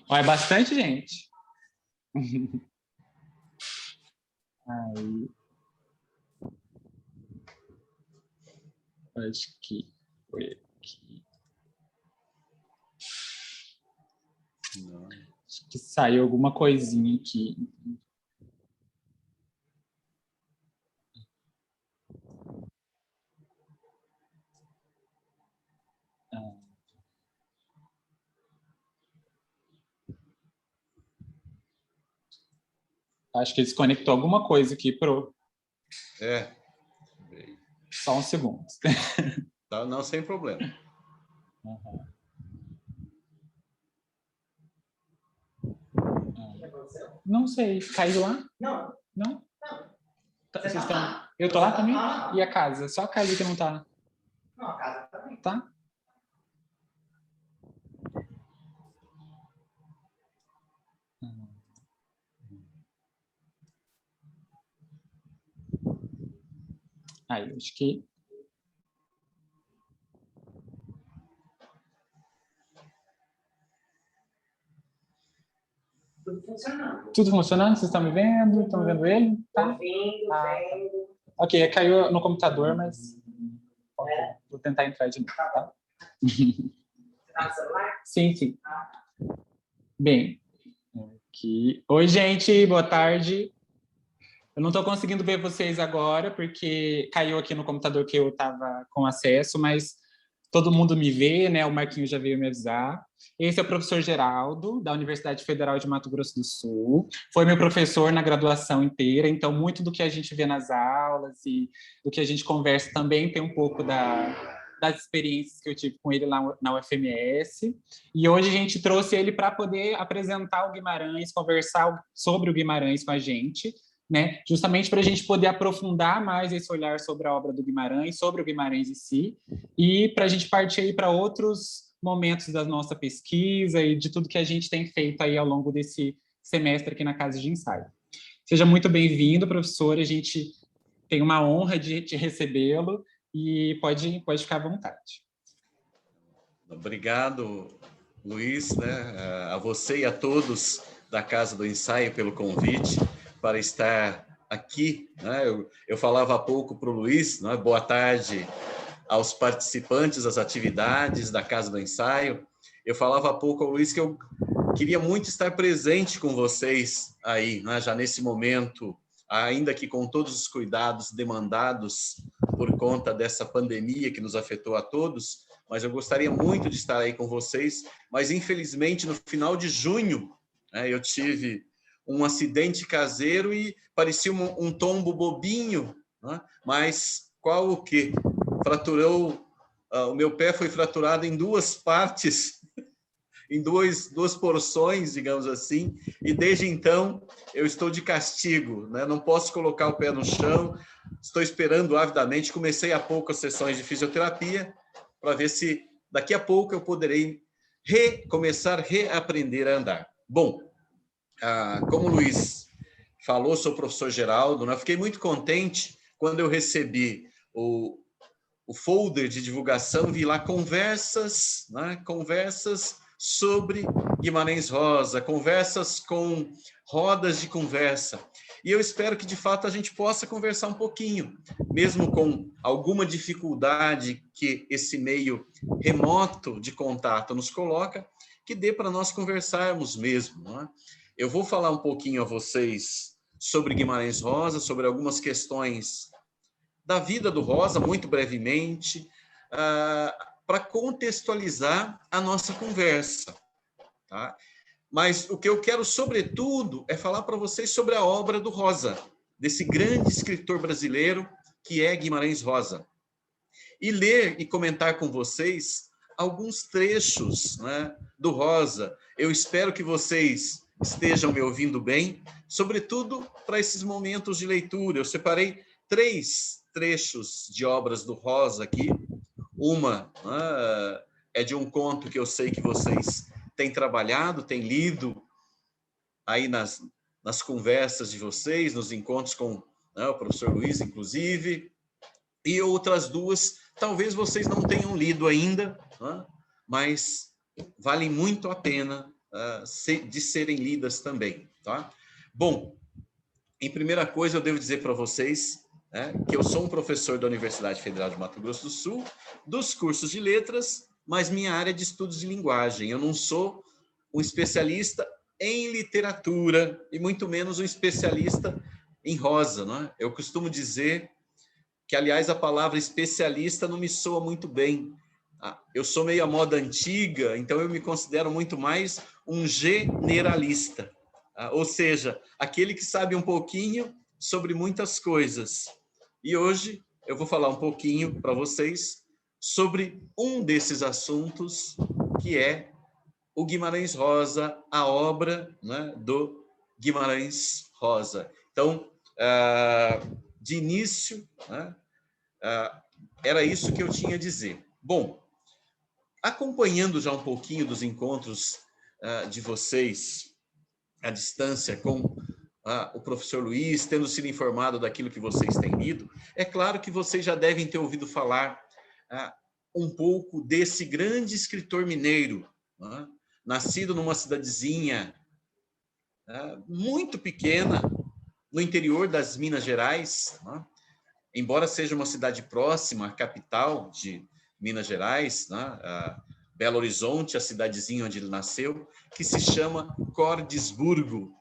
Ó, é bastante gente. Aí, acho que foi aqui. Não. Acho que saiu alguma coisinha aqui. Acho que desconectou alguma coisa aqui pro. É. Só um segundo. Tá, não, sem problema. Uhum. Não sei. Caiu lá? Não. Não? Vocês estão... Eu tô lá também? E a casa? Só a casa que não tá. Não, a casa também. Tá? Aí, acho que... Tudo funcionando. Tudo funcionando? Vocês estão me vendo? Estão vendo ele? Tá? Ouvindo, vendo. Ok, caiu no computador, mas... Vou tentar entrar de novo, tá? Você tá no celular? Sim, sim. Bem, aqui... Oi, gente, boa tarde. Eu não estou conseguindo ver vocês agora, porque caiu aqui no computador que eu estava com acesso, mas todo mundo me vê, né? O Marquinhos já veio me avisar. Esse é o professor Geraldo, da Universidade Federal de Mato Grosso do Sul. Foi meu professor na graduação inteira, então muito do que a gente vê nas aulas e do que a gente conversa também tem um pouco das experiências que eu tive com ele lá na UFMS. E hoje a gente trouxe ele para poder apresentar o Guimarães, conversar sobre o Guimarães com a gente, né? Justamente para a gente poder aprofundar mais esse olhar sobre a obra do Guimarães, sobre o Guimarães em si, e para a gente partir aí para outros momentos da nossa pesquisa e de tudo que a gente tem feito aí ao longo desse semestre aqui na Casa de Ensaio. Seja muito bem-vindo, professor, a gente tem uma honra de te recebê-lo e pode ficar à vontade. Obrigado, Luiz, né? A você e a todos da Casa do Ensaio pelo convite para estar aqui, né? Eu falava há pouco para o Luiz, né? Boa tarde aos participantes das atividades da Casa do Ensaio. Eu falava há pouco ao Luiz que eu queria muito estar presente com vocês aí, né? Já nesse momento, ainda que com todos os cuidados demandados por conta dessa pandemia que nos afetou a todos, mas eu gostaria muito de estar aí com vocês, mas infelizmente no final de junho, né, eu tive um acidente caseiro e parecia um tombo bobinho, né? Mas qual o que? Fraturou, o meu pé foi fraturado em duas partes, em duas porções, digamos assim, e desde então eu estou de castigo, né? Não posso colocar o pé no chão, estou esperando avidamente, comecei há pouco as sessões de fisioterapia, para ver se daqui a pouco eu poderei começar a reaprender a andar. Bom, como o Luiz falou, sou o professor Geraldo, né? Fiquei muito contente quando eu recebi o folder de divulgação, vi lá conversas, né? Conversas sobre Guimarães Rosa, conversas com rodas de conversa. E eu espero que, de fato, a gente possa conversar um pouquinho, mesmo com alguma dificuldade que esse meio remoto de contato nos coloca, que dê para nós conversarmos mesmo, né? Eu vou falar um pouquinho a vocês sobre Guimarães Rosa, sobre algumas questões da vida do Rosa, muito brevemente, para contextualizar a nossa conversa, tá? Mas o que eu quero, sobretudo, é falar para vocês sobre a obra do Rosa, desse grande escritor brasileiro que é Guimarães Rosa. E ler e comentar com vocês alguns trechos, né, do Rosa. Eu espero que vocês estejam me ouvindo bem, sobretudo para esses momentos de leitura. Eu separei 3 trechos de obras do Rosa aqui. Uma é de um conto que eu sei que vocês têm trabalhado, têm lido aí nas conversas de vocês, nos encontros com, né, o professor Luiz, inclusive, e outras 2, talvez vocês não tenham lido ainda, né, mas vale muito a pena de serem lidas também, tá? Bom, em primeira coisa, eu devo dizer para vocês que eu sou um professor da Universidade Federal de Mato Grosso do Sul, dos cursos de letras, mas minha área é de estudos de linguagem. Eu não sou um especialista em literatura e muito menos um especialista em rosa, né? Eu costumo dizer que, aliás, a palavra especialista não me soa muito bem. Eu sou meio à moda antiga, então eu me considero muito mais um generalista, ou seja, aquele que sabe um pouquinho sobre muitas coisas. E hoje eu vou falar um pouquinho para vocês sobre um desses assuntos, que é o Guimarães Rosa, a obra, né, do Guimarães Rosa. Então, de início, né, era isso que eu tinha a dizer. Bom, acompanhando já um pouquinho dos encontros de vocês à distância com o professor Luiz, tendo sido informado daquilo que vocês têm lido, é claro que vocês já devem ter ouvido falar um pouco desse grande escritor mineiro, nascido numa cidadezinha muito pequena, no interior das Minas Gerais, embora seja uma cidade próxima à capital de Minas Gerais, Belo Horizonte, a cidadezinha onde ele nasceu, que se chama Cordisburgo.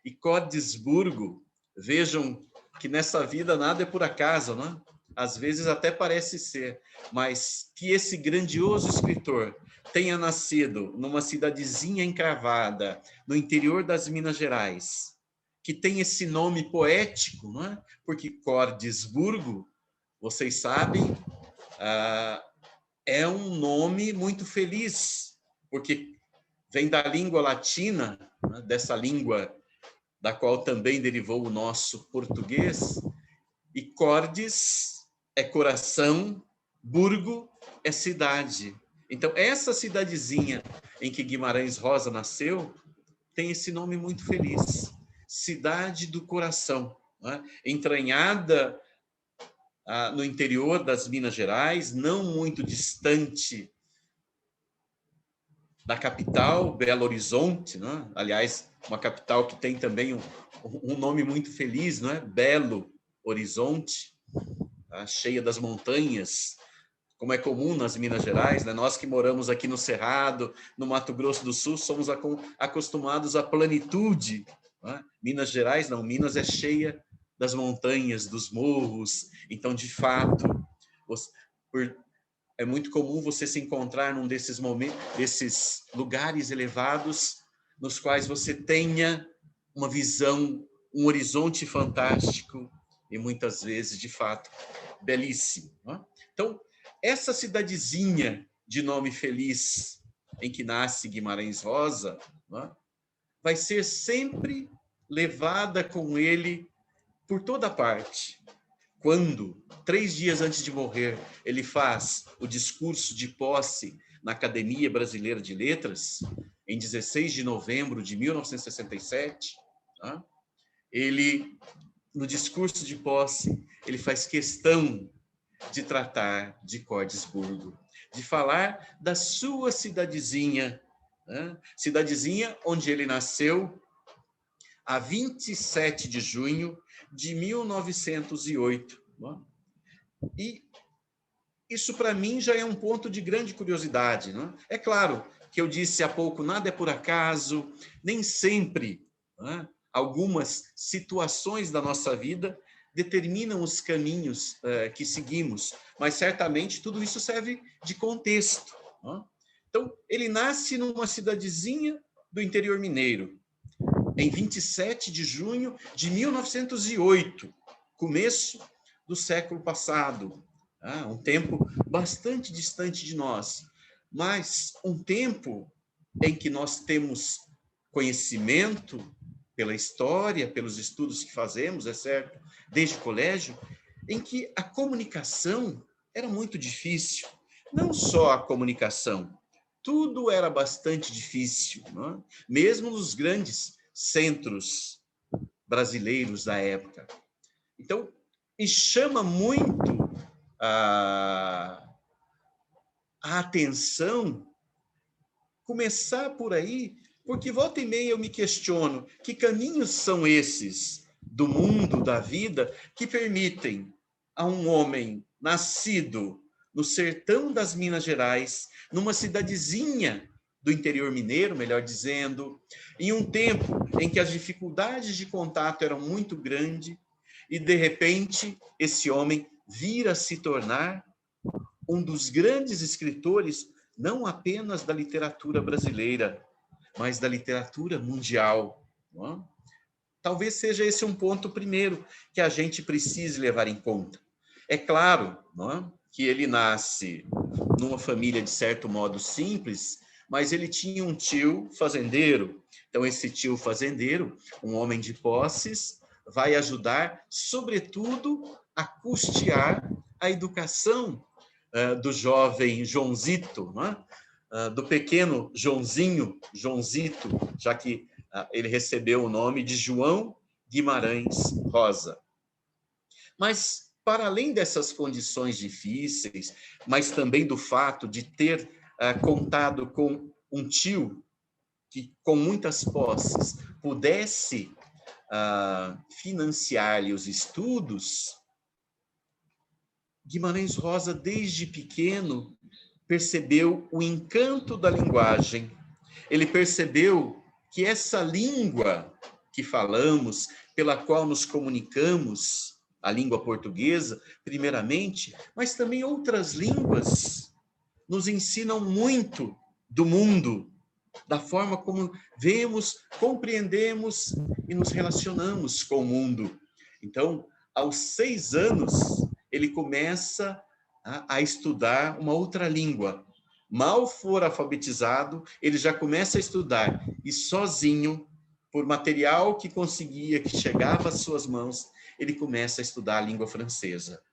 E Cordisburgo, vejam que nessa vida nada é por acaso, né? Às vezes até parece ser, mas que esse grandioso escritor tenha nascido numa cidadezinha encravada no interior das Minas Gerais, que tem esse nome poético, não é? Porque Cordisburgo, vocês sabem, é um nome muito feliz, porque vem da língua latina, né? Dessa língua da qual também derivou o nosso português, e Cordes é coração, Burgo é cidade. Então, essa cidadezinha em que Guimarães Rosa nasceu tem esse nome muito feliz, Cidade do Coração, né? Entranhada no interior das Minas Gerais, não muito distante da capital, Belo Horizonte, né? Aliás, uma capital que tem também um nome muito feliz, não é? Belo Horizonte, cheia das montanhas, como é comum nas Minas Gerais, né? Nós que moramos aqui no Cerrado, no Mato Grosso do Sul, somos acostumados à plenitude, né? Minas Gerais não, Minas é cheia das montanhas, dos morros, então, de fato, é muito comum você se encontrar num desses momentos, desses lugares elevados, nos quais você tenha uma visão, um horizonte fantástico e muitas vezes, de fato, belíssimo. Né? Então, essa cidadezinha de nome feliz em que nasce Guimarães Rosa, né, vai ser sempre levada com ele por toda parte. Quando, 3 dias antes de morrer, ele faz o discurso de posse na Academia Brasileira de Letras, em 16 de novembro de 1967, tá? Ele, no discurso de posse, ele faz questão de tratar de Cordisburgo, de falar da sua cidadezinha, né? Cidadezinha onde ele nasceu a 27 de junho de 1908. E isso, para mim, já é um ponto de grande curiosidade. Não é? É claro que eu disse há pouco, nada é por acaso, nem sempre, né, algumas situações da nossa vida determinam os caminhos que seguimos, mas certamente tudo isso serve de contexto. Não é? Então, ele nasce numa cidadezinha do interior mineiro, em 27 de junho de 1908, começo do século passado, um tempo bastante distante de nós, mas um tempo em que nós temos conhecimento pela história, pelos estudos que fazemos, é certo, desde o colégio, em que a comunicação era muito difícil. Não só a comunicação, tudo era bastante difícil, não é? Mesmo nos grandes centros brasileiros da época. Então, e chama muito a atenção começar por aí Porque volta e meia eu me questiono que caminhos são esses do mundo, da vida, que permitem a um homem nascido no sertão das Minas Gerais, numa cidadezinha do interior mineiro, melhor dizendo, em um tempo em que as dificuldades de contato eram muito grandes, e de repente esse homem vir a se tornar um dos grandes escritores, não apenas da literatura brasileira, mas da literatura mundial. Não é? Talvez seja esse um ponto primeiro que a gente precise levar em conta. É claro, não é, que ele nasce numa família de certo modo simples, mas ele tinha um tio fazendeiro. Então esse tio fazendeiro, um homem de posses, vai ajudar, sobretudo, a custear a educação do jovem Joãozito, não é? Do pequeno Joãozinho, Joãozito, já que ele recebeu o nome de João Guimarães Rosa. Mas, para além dessas condições difíceis, mas também do fato de ter contado com um tio que, com muitas posses, pudesse financiar-lhe os estudos, Guimarães Rosa, desde pequeno, percebeu o encanto da linguagem. Ele percebeu que essa língua que falamos, pela qual nos comunicamos, a língua portuguesa, primeiramente, mas também outras línguas, nos ensinam muito do mundo, da forma como vemos, compreendemos e nos relacionamos com o mundo. Então, aos 6 anos, ele começa a estudar uma outra língua. Mal for alfabetizado, ele já começa a estudar, e sozinho, por material que conseguia, que chegava às suas mãos, ele começa a estudar a língua francesa.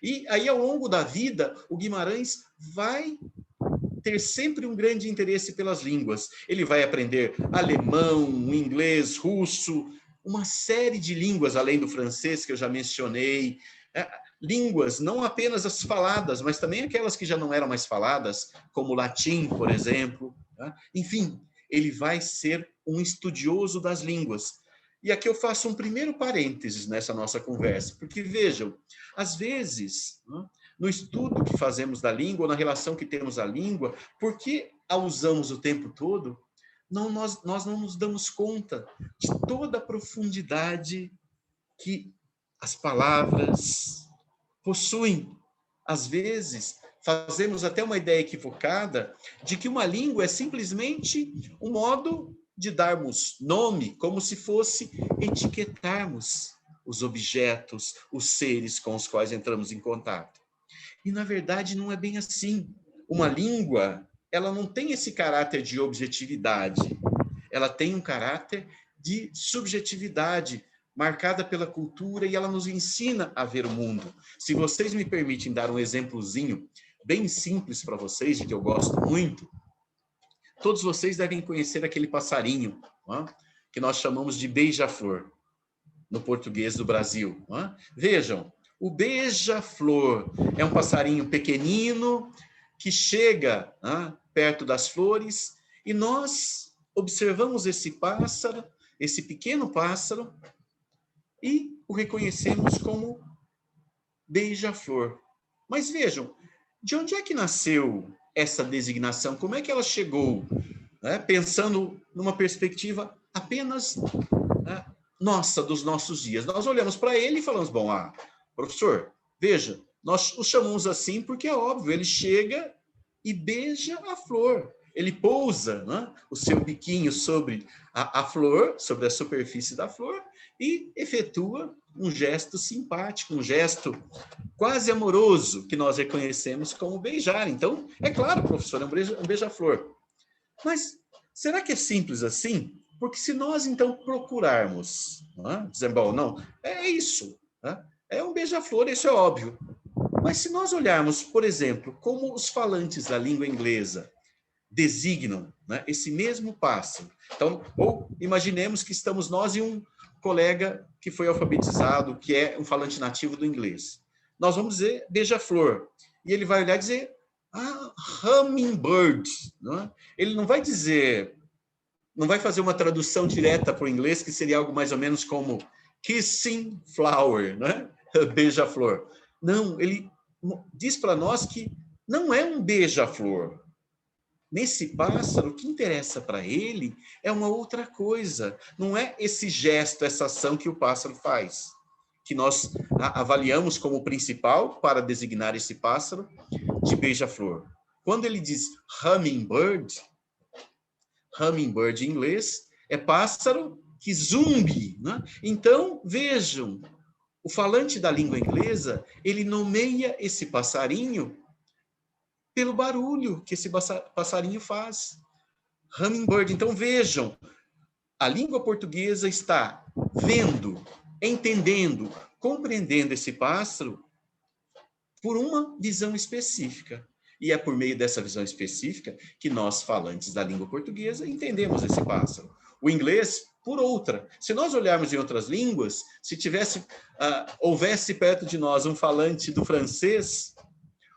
E aí, ao longo da vida, o Guimarães vai ter sempre um grande interesse pelas línguas. Ele vai aprender alemão, inglês, russo, uma série de línguas, além do francês, que eu já mencionei. Línguas, não apenas as faladas, mas também aquelas que já não eram mais faladas, como o latim, por exemplo. Enfim, ele vai ser um estudioso das línguas. E aqui eu faço um primeiro parênteses nessa nossa conversa, porque, vejam, às vezes, no estudo que fazemos da língua, ou na relação que temos à língua, por que a usamos o tempo todo? Nós não nos damos conta de toda a profundidade que as palavras possuem. Às vezes, fazemos até uma ideia equivocada de que uma língua é simplesmente um modo de darmos nome, como se fosse etiquetarmos os objetos, os seres com os quais entramos em contato. E, na verdade, não é bem assim. Uma língua, ela não tem esse caráter de objetividade. Ela tem um caráter de subjetividade, marcada pela cultura, e ela nos ensina a ver o mundo. Se vocês me permitem dar um exemplozinho bem simples para vocês, de que eu gosto muito, todos vocês devem conhecer aquele passarinho, que nós chamamos de beija-flor, no português do Brasil. Vejam, o beija-flor é um passarinho pequenino que chega perto das flores, e nós observamos esse pássaro, esse pequeno pássaro, e o reconhecemos como beija-flor. Mas vejam, de onde é que nasceu essa designação? Como é que ela chegou? Pensando numa perspectiva apenas nossa, dos nossos dias. Nós olhamos para ele e falamos, bom, professor, veja, nós o chamamos assim porque é óbvio, ele chega e beija a flor. Ele pousa o seu biquinho sobre a flor, sobre a superfície da flor, e efetua um gesto simpático, um gesto quase amoroso, que nós reconhecemos como beijar. Então, é claro, professor, é um beija-flor. Mas será que é simples assim? Porque se nós, então, procurarmos, dizer, bom, não, é isso, é um beija-flor, isso é óbvio. Mas se nós olharmos, por exemplo, como os falantes da língua inglesa designam esse mesmo pássaro. Então, ou imaginemos que estamos nós e um colega que foi alfabetizado, que é um falante nativo do inglês. Nós vamos dizer beija-flor. E ele vai olhar e dizer hummingbird. Ele não vai dizer não vai fazer uma tradução direta para o inglês, que seria algo mais ou menos como kissing flower, né? Beija-flor. Não, ele diz para nós que não é um beija-flor. Nesse pássaro, o que interessa para ele é uma outra coisa. Não é esse gesto, essa ação que o pássaro faz, que nós avaliamos como principal para designar esse pássaro de beija-flor. Quando ele diz hummingbird, hummingbird em inglês é pássaro que zumbi, né? Então, vejam, o falante da língua inglesa, ele nomeia esse passarinho pelo barulho que esse passarinho faz. Hummingbird. Então, vejam, a língua portuguesa está vendo, entendendo, compreendendo esse pássaro por uma visão específica. E é por meio dessa visão específica que nós, falantes da língua portuguesa, entendemos esse pássaro. O inglês, por outra. Se nós olharmos em outras línguas, se houvesse perto de nós um falante do francês,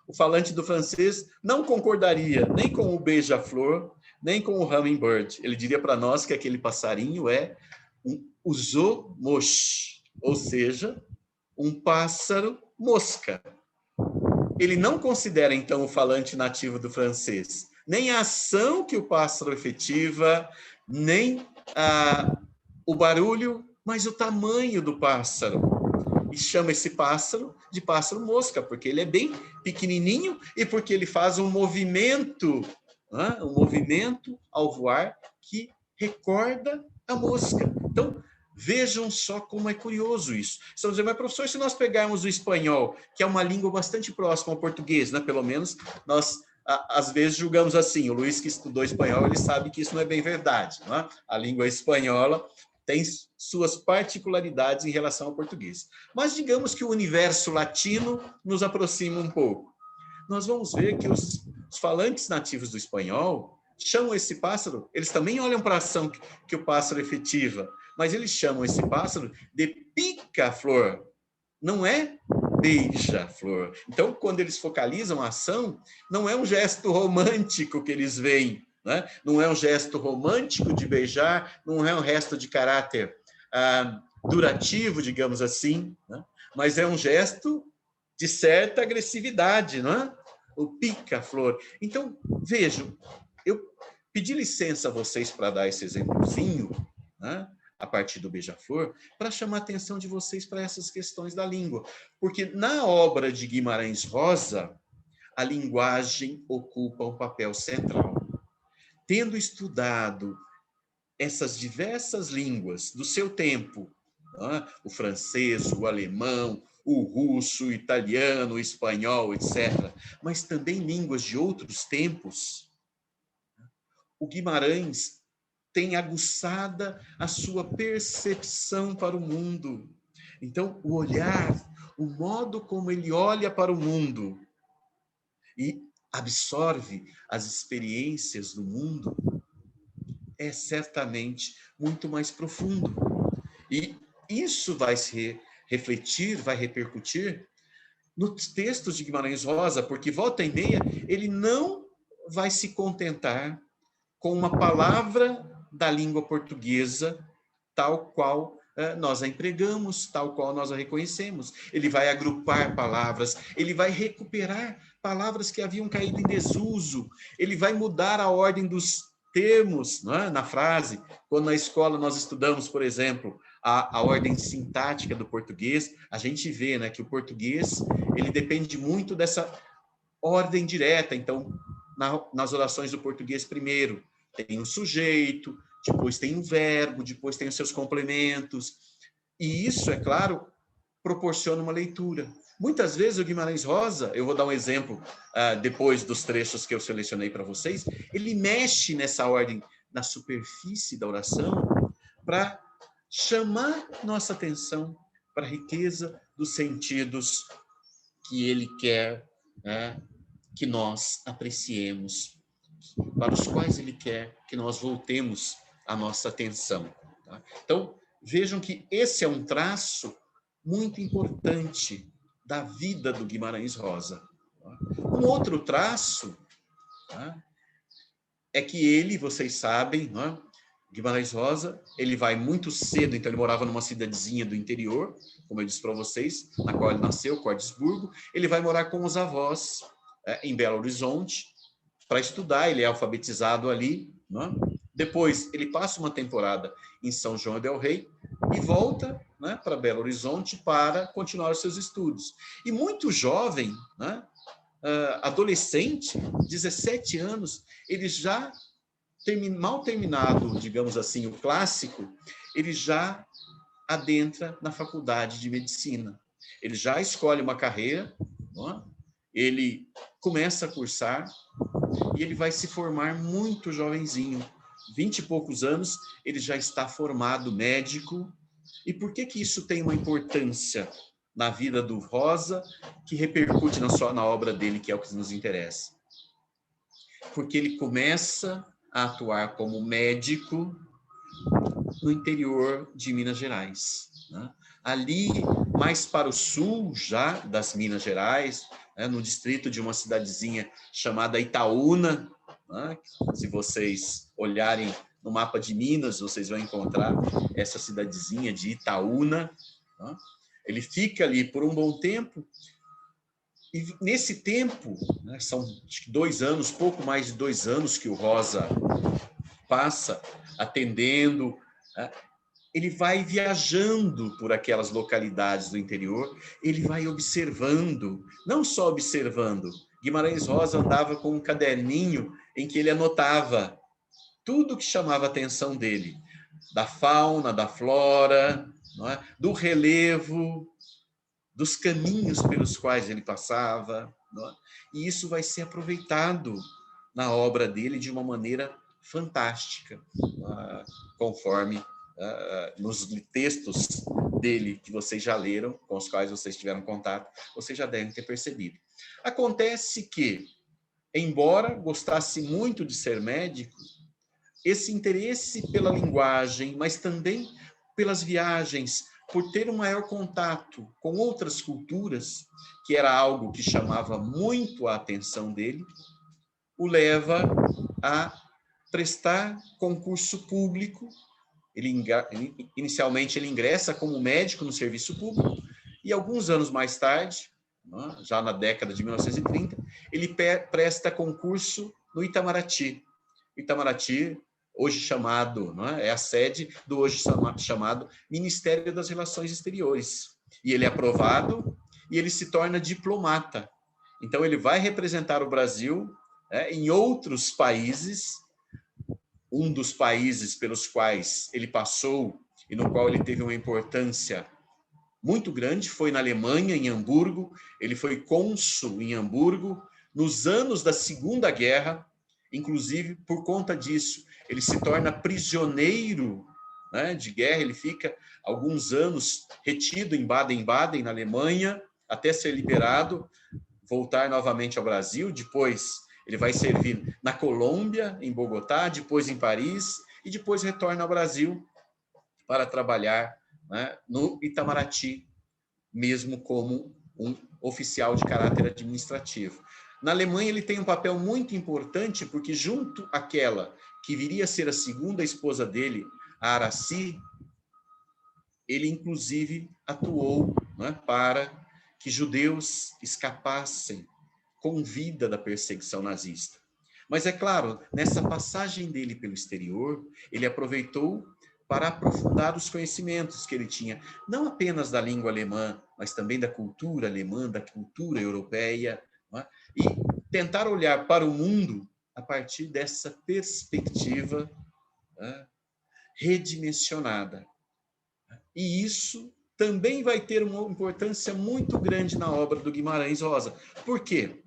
o falante do francês não concordaria nem com o beija-flor, nem com o hummingbird. Ele diria para nós que aquele passarinho é um oiseau-mouche, ou seja, um pássaro mosca. Ele não considera, então, o falante nativo do francês, nem a ação que o pássaro efetiva, nem o barulho, mas o tamanho do pássaro. E chama esse pássaro de pássaro mosca, porque ele é bem pequenininho e porque ele faz um movimento ao voar que recorda a mosca. Então, vejam só como é curioso isso. Estão dizendo, mas professor, se nós pegarmos o espanhol, que é uma língua bastante próxima ao português, né? Pelo menos nós às vezes julgamos assim, o Luiz que estudou espanhol, ele sabe que isso não é bem verdade, né? A língua espanhola tem suas particularidades em relação ao português. Mas digamos que o universo latino nos aproxima um pouco. Nós vamos ver que os falantes nativos do espanhol chamam esse pássaro, eles também olham para a ação que o pássaro efetiva, mas eles chamam esse pássaro de pica-flor, não é beija-flor. Então, quando eles focalizam a ação, não é um gesto romântico que eles veem, né? Não é um gesto romântico de beijar, não é um gesto de caráter durativo, digamos assim, né? Mas é um gesto de certa agressividade, não é? O pica-flor. Então, vejam, eu pedi licença a vocês para dar esse exemplozinho, né? A partir do beija-flor, para chamar a atenção de vocês para essas questões da língua. Porque na obra de Guimarães Rosa, a linguagem ocupa um papel central. Tendo estudado essas diversas línguas do seu tempo, né? O francês, o alemão, o russo, o italiano, o espanhol, etc., mas também línguas de outros tempos, o Guimarães tem aguçada a sua percepção para o mundo. Então, o olhar, o modo como ele olha para o mundo e absorve as experiências do mundo é certamente muito mais profundo. E isso vai se refletir, vai repercutir nos textos de Guimarães Rosa, porque volta e meia ele não vai se contentar com uma palavra da língua portuguesa, tal qual nós a empregamos, tal qual nós a reconhecemos. Ele vai agrupar palavras, ele vai recuperar palavras que haviam caído em desuso, ele vai mudar a ordem dos termos, né, na frase. Quando na escola nós estudamos, por exemplo, a ordem sintática do português, a gente vê, né, que o português ele depende muito dessa ordem direta. Então, nas orações do português, primeiro tem o sujeito, depois tem o verbo, depois tem os seus complementos. E isso, é claro, proporciona uma leitura. Muitas vezes o Guimarães Rosa, eu vou dar um exemplo depois dos trechos que eu selecionei para vocês, ele mexe nessa ordem, na superfície da oração, para chamar nossa atenção para a riqueza dos sentidos que ele quer, né, que nós apreciemos, para os quais ele quer que nós voltemos a nossa atenção. Tá? Então, vejam que esse é um traço muito importante da vida do Guimarães Rosa. Tá? Um outro traço, tá, é que ele, vocês sabem, né, Guimarães Rosa, ele vai muito cedo, então ele morava numa cidadezinha do interior, como eu disse para vocês, na qual ele nasceu, Cordesburgo. Ele vai morar com os avós em Belo Horizonte para estudar, ele é alfabetizado ali, né? Depois ele passa uma temporada em São João del Rei e volta, né, para Belo Horizonte para continuar os seus estudos. E muito jovem, né, adolescente, 17 anos, ele já mal terminado, digamos assim, o clássico, ele já adentra na faculdade de medicina. Ele já escolhe uma carreira, não é? Ele começa a cursar e ele vai se formar muito jovenzinho. 20 e poucos anos, ele já está formado médico. E por que que isso tem uma importância na vida do Rosa, que repercute na obra dele, que é o que nos interessa? Porque ele começa a atuar como médico no interior de Minas Gerais, né? Ali, mais para o sul já das Minas Gerais, né, no distrito de uma cidadezinha chamada Itaúna, né? Se vocês olharem no mapa de Minas, vocês vão encontrar essa cidadezinha de Itaúna, né? Ele fica ali por um bom tempo, e nesse tempo, né, são acho que 2 anos, pouco mais de 2 anos que o Rosa passa atendendo, né? Ele vai viajando por aquelas localidades do interior, ele vai observando, não só observando. Guimarães Rosa andava com um caderninho em que ele anotava tudo que chamava a atenção dele, da fauna, da flora, não é? Do relevo, dos caminhos pelos quais ele passava, não é? E isso vai ser aproveitado na obra dele de uma maneira fantástica, conforme nos textos dele que vocês já leram, com os quais vocês tiveram contato, vocês já devem ter percebido. Acontece que, embora gostasse muito de ser médico, esse interesse pela linguagem, mas também pelas viagens, por ter um maior contato com outras culturas, que era algo que chamava muito a atenção dele, o leva a prestar concurso público. Inicialmente ele ingressa como médico no serviço público e alguns anos mais tarde, já na década de 1930, ele presta concurso no Itamaraty. Itamaraty, hoje chamado, é a sede do hoje chamado Ministério das Relações Exteriores. E ele é aprovado e ele se torna diplomata. Então ele vai representar o Brasil em outros países. Um dos países pelos quais ele passou e no qual ele teve uma importância muito grande foi na Alemanha, em Hamburgo. Ele foi cônsul em Hamburgo nos anos da Segunda Guerra. Inclusive, por conta disso, ele se torna prisioneiro, né, de guerra. Ele fica alguns anos retido em Baden-Baden, na Alemanha, até ser liberado, voltar novamente ao Brasil. Depois ele vai servir na Colômbia, em Bogotá, depois em Paris, e depois retorna ao Brasil para trabalhar, né, no Itamaraty, mesmo como um oficial de caráter administrativo. Na Alemanha ele tem um papel muito importante, porque junto àquela que viria a ser a segunda esposa dele, a Aracy, ele inclusive atuou, né, para que judeus escapassem com vida da perseguição nazista. Mas é claro, nessa passagem dele pelo exterior, ele aproveitou para aprofundar os conhecimentos que ele tinha, não apenas da língua alemã, mas também da cultura alemã, da cultura europeia, não é? E tentar olhar para o mundo a partir dessa perspectiva, né, redimensionada. E isso também vai ter uma importância muito grande na obra do Guimarães Rosa. Por quê?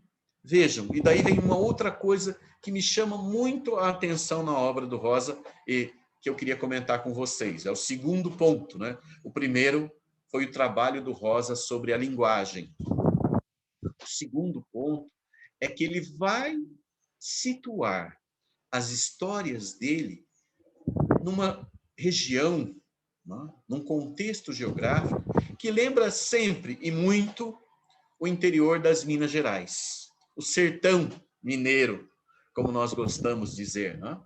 Vejam, e daí vem uma outra coisa que me chama muito a atenção na obra do Rosa e que eu queria comentar com vocês. É o segundo ponto, né? O primeiro foi o trabalho do Rosa sobre a linguagem. O segundo ponto é que ele vai situar as histórias dele numa região, né, num contexto geográfico que lembra sempre e muito o interior das Minas Gerais, o sertão mineiro, como nós gostamos de dizer, né?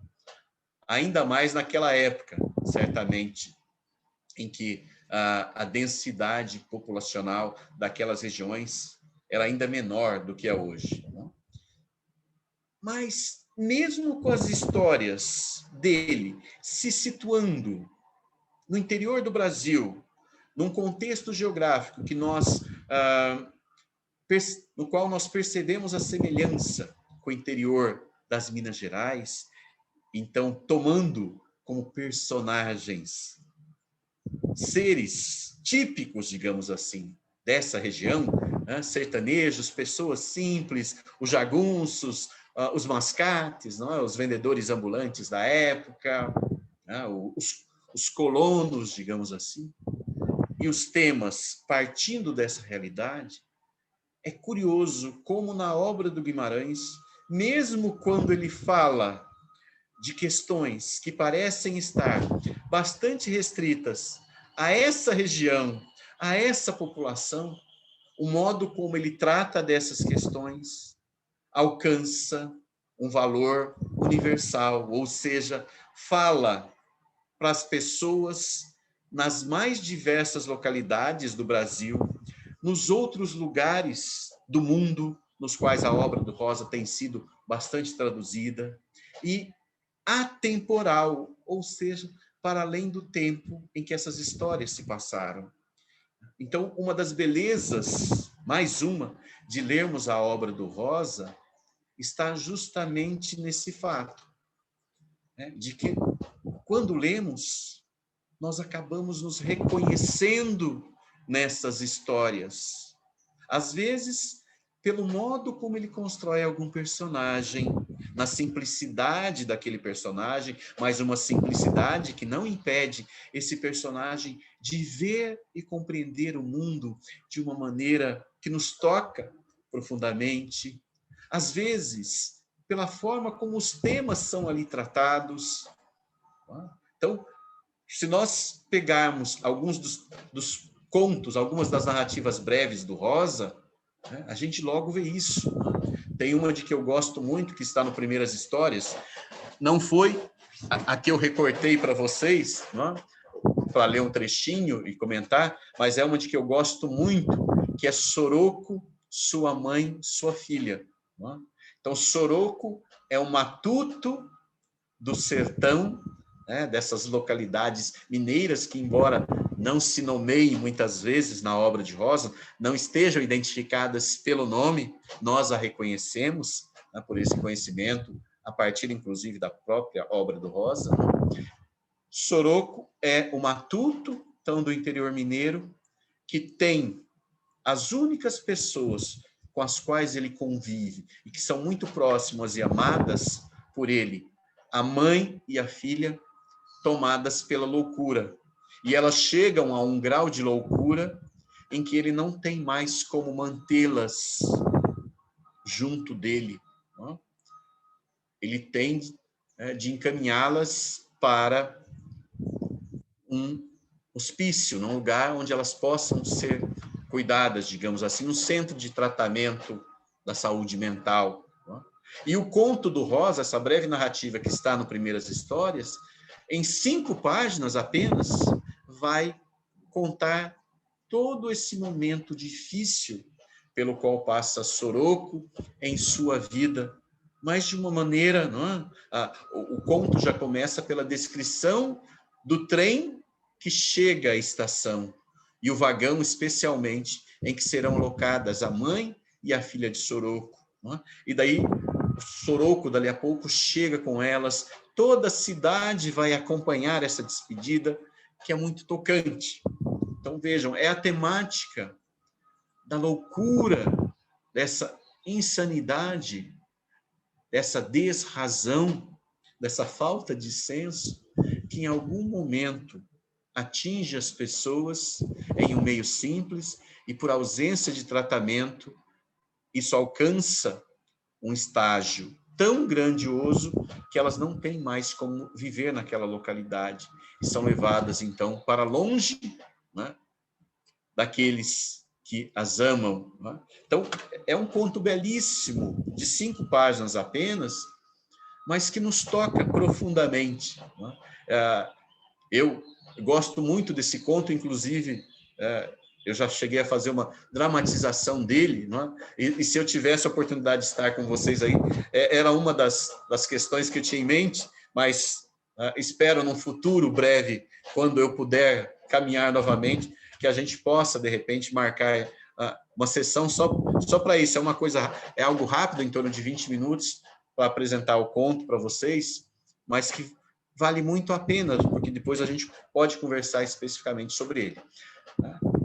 ainda mais naquela época, certamente, em que a densidade populacional daquelas regiões era ainda menor do que é hoje. Mas, mesmo com as histórias dele se situando no interior do Brasil, num contexto geográfico que no qual nós percebemos a semelhança com o interior das Minas Gerais, então, tomando como personagens seres típicos, digamos assim, dessa região, né? Sertanejos, pessoas simples, os jagunços, os mascates, não é? Os vendedores ambulantes da época, né? Os colonos, digamos assim. E os temas partindo dessa realidade, é curioso como na obra do Guimarães, mesmo quando ele fala de questões que parecem estar bastante restritas a essa região, a essa população, o modo como ele trata dessas questões alcança um valor universal, ou seja, fala para as pessoas nas mais diversas localidades do Brasil, nos outros lugares do mundo nos quais a obra do Rosa tem sido bastante traduzida, e atemporal, ou seja, para além do tempo em que essas histórias se passaram. Então, uma das belezas, mais uma, de lermos a obra do Rosa, está justamente nesse fato, né, de que, quando lemos, nós acabamos nos reconhecendo nessas histórias. Às vezes, pelo modo como ele constrói algum personagem, na simplicidade daquele personagem, mas uma simplicidade que não impede esse personagem de ver e compreender o mundo de uma maneira que nos toca profundamente. Às vezes, pela forma como os temas são ali tratados. Então, se nós pegarmos alguns dos contos, algumas das narrativas breves do Rosa, né, a gente logo vê isso. Tem uma de que eu gosto muito, que está no Primeiras Histórias, não foi a que eu recortei para vocês, para ler um trechinho e comentar, mas é uma de que eu gosto muito, que é Soroco, sua mãe, sua filha. Então, Soroco é um matuto do sertão, né, dessas localidades mineiras que, embora não se nomeiem muitas vezes na obra de Rosa, não estejam identificadas pelo nome, nós a reconhecemos, né, por esse conhecimento, a partir, inclusive, da própria obra do Rosa. Soroco é o matuto, então, do interior mineiro, que tem as únicas pessoas com as quais ele convive e que são muito próximas e amadas por ele, a mãe e a filha, tomadas pela loucura. E elas chegam a um grau de loucura em que ele não tem mais como mantê-las junto dele. Ele tem de encaminhá-las para um hospício, num lugar onde elas possam ser cuidadas, digamos assim, um centro de tratamento da saúde mental. E o conto do Rosa, essa breve narrativa que está no Primeiras Histórias, em 5 páginas apenas, vai contar todo esse momento difícil pelo qual passa Soroco em sua vida, mas de uma maneira, o conto já começa pela descrição do trem que chega à estação, e o vagão, especialmente, em que serão alocadas a mãe e a filha de Soroco. E daí, Soroco, dali a pouco, chega com elas, toda a cidade vai acompanhar essa despedida, que é muito tocante. Então, vejam, é a temática da loucura, dessa insanidade, dessa desrazão, dessa falta de senso, que em algum momento atinge as pessoas em um meio simples e, por ausência de tratamento, isso alcança um estágio tão grandioso que elas não têm mais como viver naquela localidade e são levadas, então, para longe, né, daqueles que as amam. Então, é um conto belíssimo, de 5 páginas apenas, mas que nos toca profundamente, não é? Eu gosto muito desse conto, inclusive, eu já cheguei a fazer uma dramatização dele, não é? E se eu tivesse a oportunidade de estar com vocês aí, era uma das questões que eu tinha em mente, mas espero num futuro breve, quando eu puder caminhar novamente, que a gente possa, de repente, marcar uma sessão só para isso. É algo rápido, em torno de 20 minutos, para apresentar o conto para vocês, mas que vale muito a pena, porque depois a gente pode conversar especificamente sobre ele.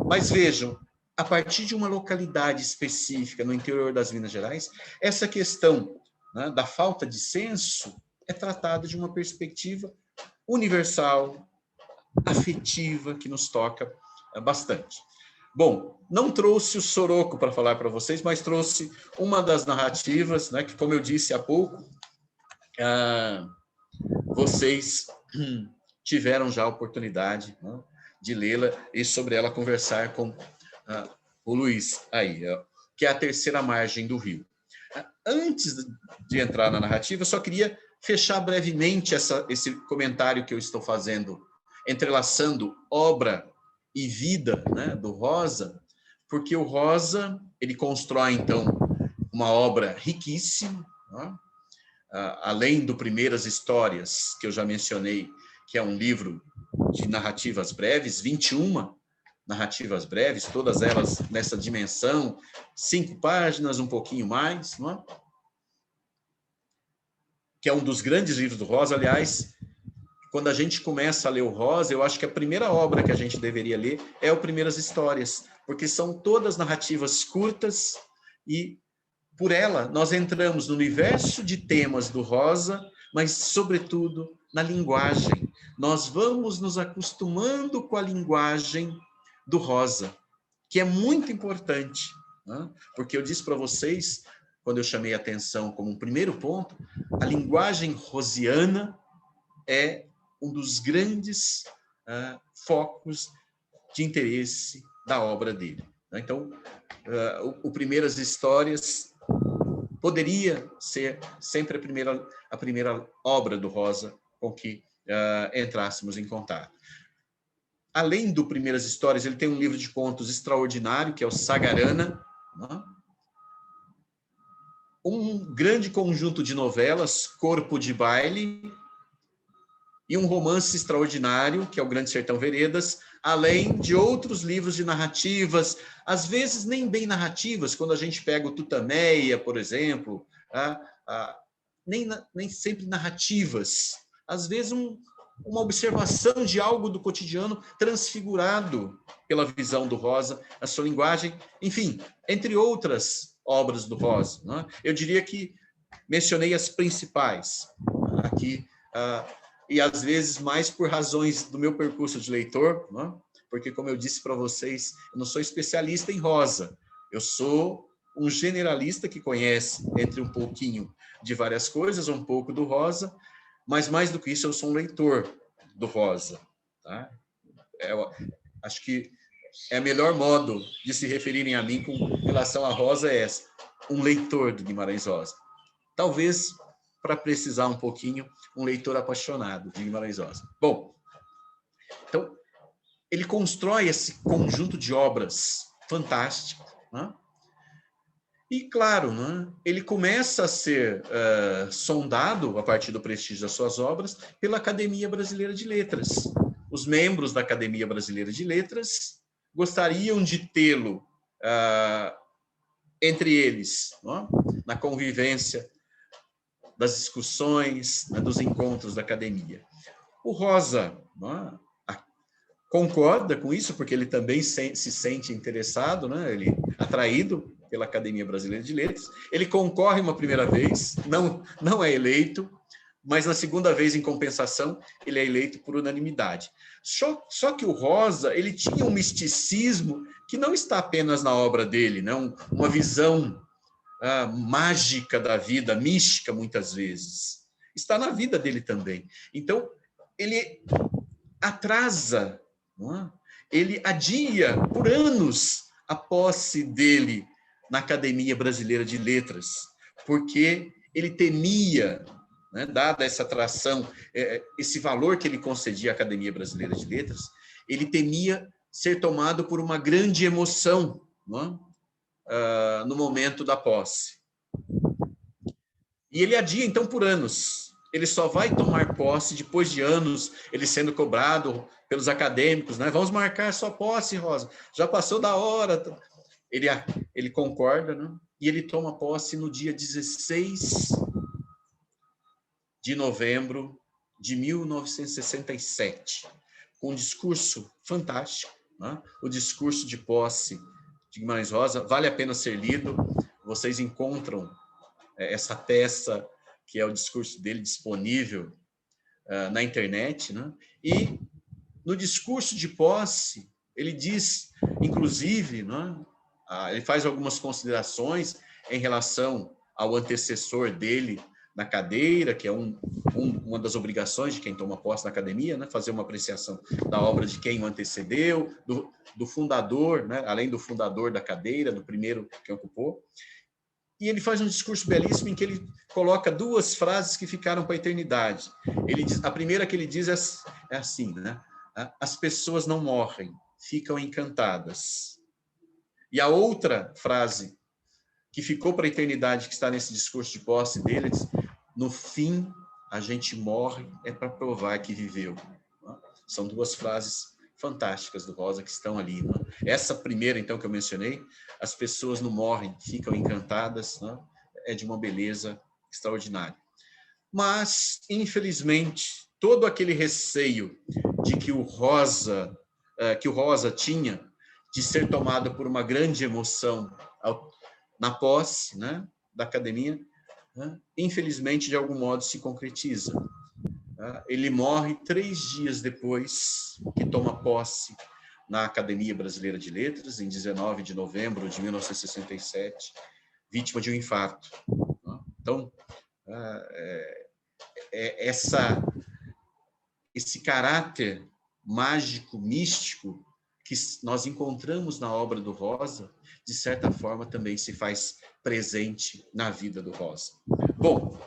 Mas vejam, a partir de uma localidade específica no interior das Minas Gerais, essa questão, né, da falta de senso é tratada de uma perspectiva universal, afetiva, que nos toca bastante. Bom, não trouxe o Soroco para falar para vocês, mas trouxe uma das narrativas, né, que, como eu disse há pouco, vocês tiveram já a oportunidade, né, de lê-la e sobre ela conversar com o Luiz aí, que é a Terceira Margem do Rio. Antes de entrar na narrativa, eu só queria fechar brevemente esse comentário que eu estou fazendo, entrelaçando obra e vida, né, do Rosa, porque o Rosa, ele constrói, então, uma obra riquíssima, né? Além do Primeiras Histórias, que eu já mencionei, que é um livro de narrativas breves, 21 narrativas breves, todas elas nessa dimensão, 5 páginas, um pouquinho mais, não é? Que é um dos grandes livros do Rosa. Aliás, quando a gente começa a ler o Rosa, eu acho que a primeira obra que a gente deveria ler é o Primeiras Histórias, porque são todas narrativas curtas e, por ela, nós entramos no universo de temas do Rosa, mas, sobretudo, na linguagem. Nós vamos nos acostumando com a linguagem do Rosa, que é muito importante, né? Porque eu disse para vocês, quando eu chamei a atenção como um primeiro ponto, a linguagem rosiana é um dos grandes focos de interesse da obra dele. Então, o Primeiras Histórias poderia ser sempre a primeira obra do Rosa com que entrássemos em contato. Além do Primeiras Histórias, ele tem um livro de contos extraordinário, que é o Sagarana, né? Um grande conjunto de novelas, Corpo de Baile, e um romance extraordinário, que é o Grande Sertão Veredas, além de outros livros de narrativas, às vezes nem bem narrativas, quando a gente pega o Tutameia, por exemplo, nem sempre narrativas, às vezes uma observação de algo do cotidiano transfigurado pela visão do Rosa, a sua linguagem, enfim, entre outras obras do Rosa, né? Eu diria que mencionei as principais aqui, e às vezes mais por razões do meu percurso de leitor, né? Porque, como eu disse para vocês, eu não sou especialista em Rosa, eu sou um generalista que conhece entre um pouquinho de várias coisas, um pouco do Rosa, mas mais do que isso, eu sou um leitor do Rosa, tá? Acho que é o melhor modo de se referirem a mim com relação a Rosa é essa, um leitor do Guimarães Rosa. Talvez, para precisar um pouquinho, um leitor apaixonado de Guimarães Rosa. Bom, então, ele constrói esse conjunto de obras fantástico, né? E, claro, né, ele começa a ser sondado, a partir do prestígio das suas obras, pela Academia Brasileira de Letras. Os membros da Academia Brasileira de Letras gostariam de tê-lo entre eles, né, na convivência das discussões, né, dos encontros da academia. O Rosa, né, concorda com isso, porque ele também se sente interessado, né, ele atraído pela Academia Brasileira de Letras. Ele concorre uma primeira vez, não é eleito, mas na segunda vez, em compensação, ele é eleito por unanimidade. Só que o Rosa, ele tinha um misticismo que não está apenas na obra dele, né? Uma visão mágica da vida, mística muitas vezes. Está na vida dele também. Então, ele atrasa, não é? Ele adia por anos a posse dele na Academia Brasileira de Letras, porque ele temia né, dada essa atração, esse valor que ele concedia à Academia Brasileira de Letras, ele temia ser tomado por uma grande emoção, não é? No momento da posse. E ele adia, então, por anos. Ele só vai tomar posse depois de anos, ele sendo cobrado pelos acadêmicos, né? Vamos marcar sua posse, Rosa. Já passou da hora. Ele concorda, né? E ele toma posse no dia 16 de novembro de 1967, com um discurso fantástico, né? O discurso de posse de Guimarães Rosa, vale a pena ser lido. Vocês encontram essa peça, que é o discurso dele, disponível na internet, né? E no discurso de posse, ele diz, inclusive, né? Ele faz algumas considerações em relação ao antecessor dele na cadeira, que é uma das obrigações de quem toma posse na academia, né? Fazer uma apreciação da obra de quem o antecedeu, do fundador, né? Além do fundador da cadeira, do primeiro que ocupou. E ele faz um discurso belíssimo em que ele coloca duas frases que ficaram para a eternidade. A primeira que ele diz é assim, né? As pessoas não morrem, ficam encantadas. E a outra frase que ficou para a eternidade, que está nesse discurso de posse dele, diz: no fim, a gente morre para provar que viveu. São duas frases fantásticas do Rosa que estão ali. Né? Essa primeira, então, que eu mencionei, as pessoas não morrem, ficam encantadas, né? É de uma beleza extraordinária. Mas, infelizmente, todo aquele receio de que o Rosa tinha de ser tomado por uma grande emoção na posse, né, da academia, né, infelizmente, de algum modo, se concretiza. Ele morre 3 dias depois que toma posse na Academia Brasileira de Letras, em 19 de novembro de 1967, vítima de um infarto. Então, esse caráter mágico, místico, que nós encontramos na obra do Rosa, de certa forma também se faz presente na vida do Rosa. Bom,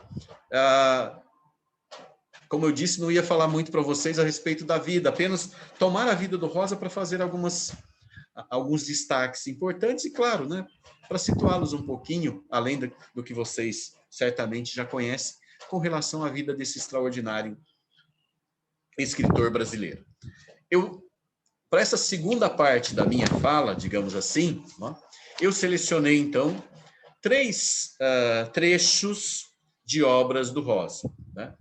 como eu disse, não ia falar muito para vocês a respeito da vida, apenas tomar a vida do Rosa para fazer alguns destaques importantes e, claro, né, para situá-los um pouquinho, além do que vocês certamente já conhecem, com relação à vida desse extraordinário escritor brasileiro. Para essa segunda parte da minha fala, digamos assim, eu selecionei, então, 3 trechos de obras do Rosa. Né?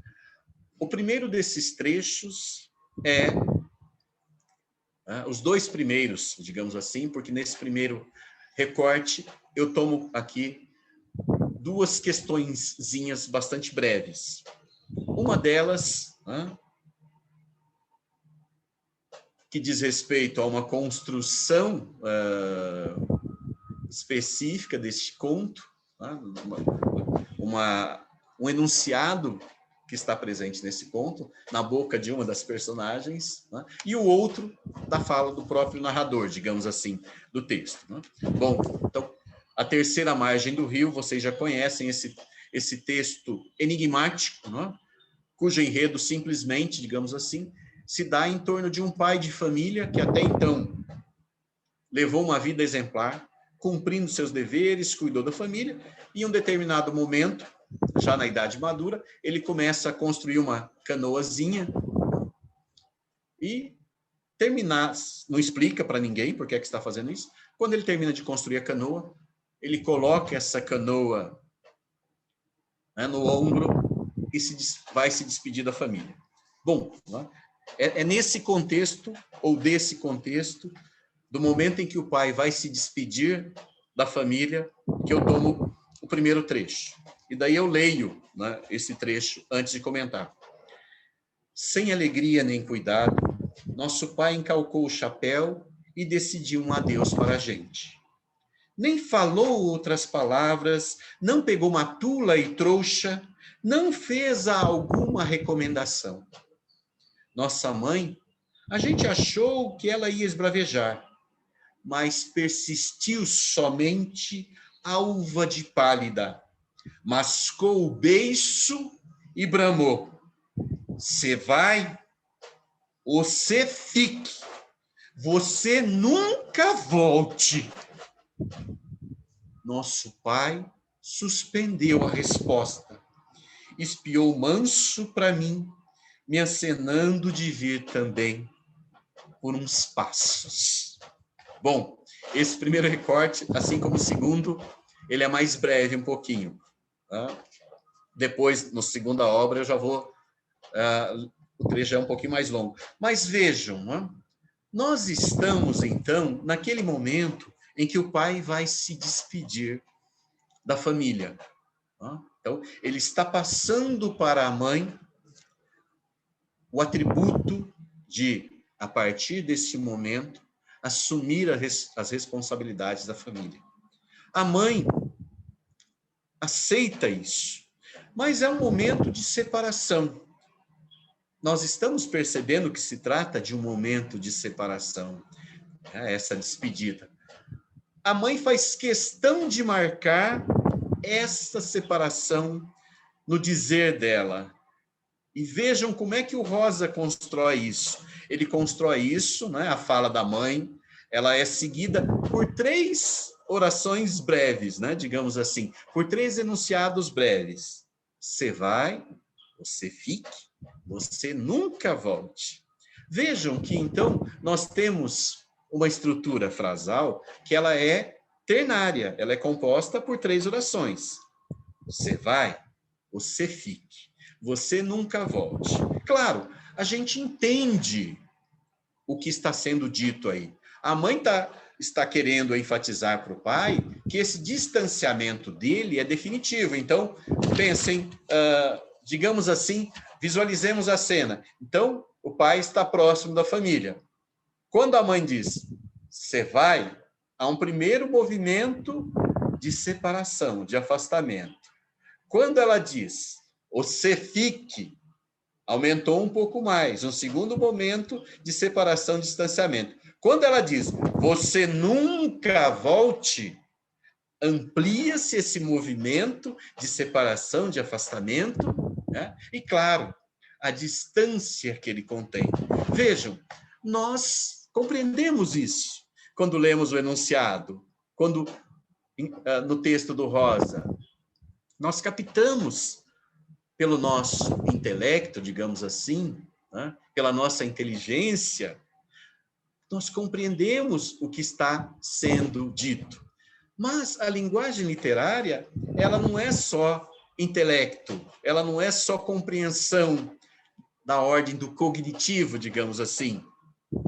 O primeiro desses trechos os 2 primeiros, digamos assim, porque nesse primeiro recorte eu tomo aqui 2 questõezinhas bastante breves. Uma delas, que diz respeito a uma construção específica deste conto, um enunciado que está presente nesse conto, na boca de uma das personagens, né? E o outro da fala do próprio narrador, digamos assim, do texto. Né? Bom, então, A Terceira Margem do Rio, vocês já conhecem esse texto enigmático, né? Cujo enredo simplesmente, digamos assim, se dá em torno de um pai de família que até então levou uma vida exemplar, cumprindo seus deveres, cuidou da família, e em um determinado momento, já na idade madura, ele começa a construir uma canoazinha e não explica para ninguém por que é que está fazendo isso. Quando ele termina de construir a canoa, ele coloca essa canoa, né, no ombro e vai se despedir da família. Bom, né, é nesse contexto, ou desse contexto, do momento em que o pai vai se despedir da família, que eu tomo o primeiro trecho. E daí eu leio, né, esse trecho antes de comentar. Sem alegria nem cuidado, nosso pai encalcou o chapéu e decidiu um adeus para a gente. Nem falou outras palavras, não pegou uma tula e trouxa, não fez alguma recomendação. Nossa mãe, a gente achou que ela ia esbravejar, mas persistiu somente alva de pálida, mascou o beiço e bramou: você vai ou você fique, você nunca volte. Nosso pai suspendeu a resposta, espiou manso para mim, me acenando de vir também por uns passos. Bom, esse primeiro recorte, assim como o segundo, ele é mais breve um pouquinho. Tá? Depois, na segunda obra, eu já vou... o trecho é um pouquinho mais longo. Mas vejam, né? Nós estamos, então, naquele momento em que o pai vai se despedir da família. Tá? Então, ele está passando para a mãe o atributo de, a partir desse momento, assumir as responsabilidades da família. A mãe aceita isso, mas é um momento de separação. Nós estamos percebendo que se trata de um momento de separação, né? Essa despedida. A mãe faz questão de marcar essa separação no dizer dela. E vejam como é que o Rosa constrói isso. Ele constrói isso, né? A fala da mãe, ela é seguida por 3 orações breves, né? Digamos assim, por 3 enunciados breves. Você vai, você fique, você nunca volte. Vejam que, então, nós temos uma estrutura frasal que ela é ternária, ela é composta por 3 orações. Você vai, você fique, você nunca volte. Claro, a gente entende o que está sendo dito aí. A mãe está querendo enfatizar para o pai que esse distanciamento dele é definitivo. Então, pensem, digamos assim, visualizemos a cena. Então, o pai está próximo da família. Quando a mãe diz, você vai, há um primeiro movimento de separação, de afastamento. Quando ela diz, você fique, aumentou um pouco mais, um segundo momento de separação, distanciamento. Quando ela diz, você nunca volte, amplia-se esse movimento de separação, de afastamento, né? E, claro, a distância que ele contém. Vejam, nós compreendemos isso quando lemos o enunciado, quando no texto do Rosa, nós captamos pelo nosso intelecto, digamos assim, né? Pela nossa inteligência, nós compreendemos o que está sendo dito. Mas a linguagem literária, ela não é só intelecto, ela não é só compreensão da ordem do cognitivo, digamos assim,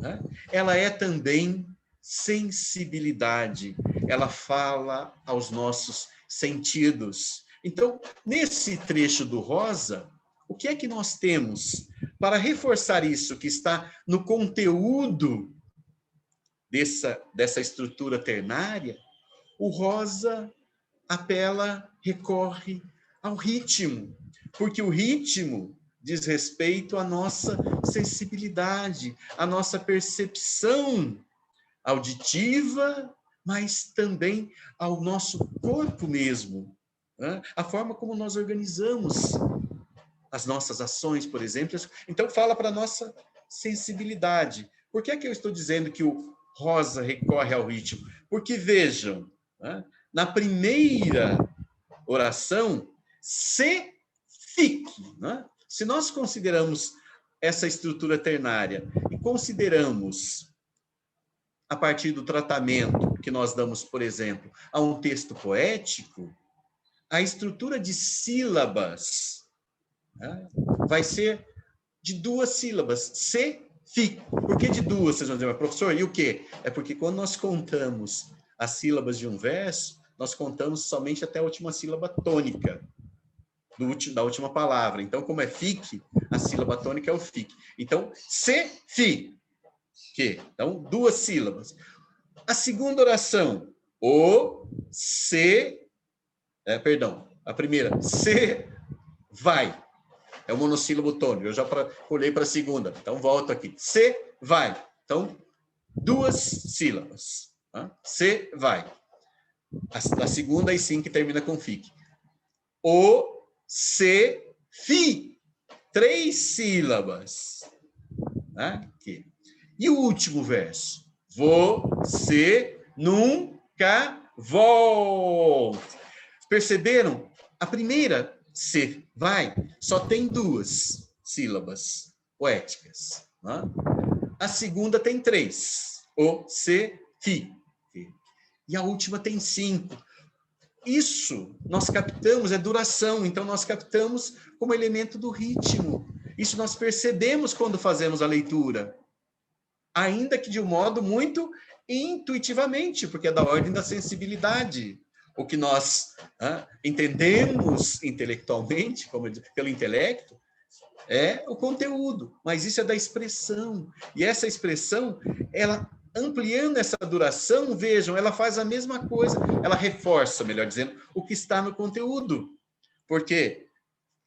né? Ela é também sensibilidade, ela fala aos nossos sentidos. Então, nesse trecho do Rosa, o que é que nós temos para reforçar isso que está no conteúdo dessa estrutura ternária? O Rosa apela, recorre ao ritmo, porque o ritmo diz respeito à nossa sensibilidade, à nossa percepção auditiva, mas também ao nosso corpo mesmo, né? A forma como nós organizamos as nossas ações, por exemplo. Então, fala para a nossa sensibilidade. Por que é que eu estou dizendo que o Rosa recorre ao ritmo? Porque, vejam, né? Na primeira oração, se fique, né? Se nós consideramos essa estrutura ternária e consideramos a partir do tratamento que nós damos, por exemplo, a um texto poético, a estrutura de sílabas, né, vai ser de 2 sílabas, se, fique. Por que de 2? Vocês vão dizer, mas professor, e o quê? É porque quando nós contamos as sílabas de um verso, nós contamos somente até a última sílaba tônica da última palavra. Então, como é fique, a sílaba tônica é o fique. Então, se, fique. Então, 2 sílabas. A segunda oração, o, se, a primeira, se, vai. É o monossílabo tônico. Eu já pulei para a segunda. Então, volto aqui. Se, vai. Então, 2 sílabas. Tá? Se, vai. A segunda, e sim, que termina com fique. O, se, Fi, 3 sílabas. Aqui. E o último verso? Você nunca volte. Perceberam? A primeira, se, vai, só tem 2 sílabas poéticas. Né? A segunda tem 3. O, se, fi. E a última tem 5. Isso nós captamos, é duração, então nós captamos como elemento do ritmo. Isso nós percebemos quando fazemos a leitura. Ainda que de um modo muito intuitivamente, porque é da ordem da sensibilidade. O que nós entendemos intelectualmente, pelo intelecto, é o conteúdo, mas isso é da expressão. E essa expressão, ela ampliando essa duração, vejam, ela faz a mesma coisa, ela reforça, melhor dizendo, o que está no conteúdo. Porque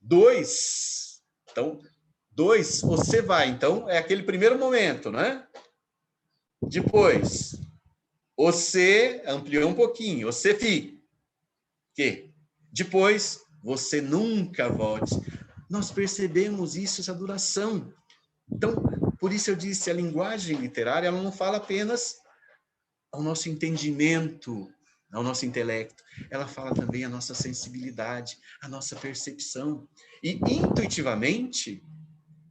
2, então, 2, você vai, então, é aquele primeiro momento, né? Depois, você ampliou um pouquinho, você fica. Que? Depois, você nunca volte. Nós percebemos isso, essa duração. Então, por isso eu disse, a linguagem literária, ela não fala apenas ao nosso entendimento, ao nosso intelecto. Ela fala também à nossa sensibilidade, à nossa percepção. E, intuitivamente,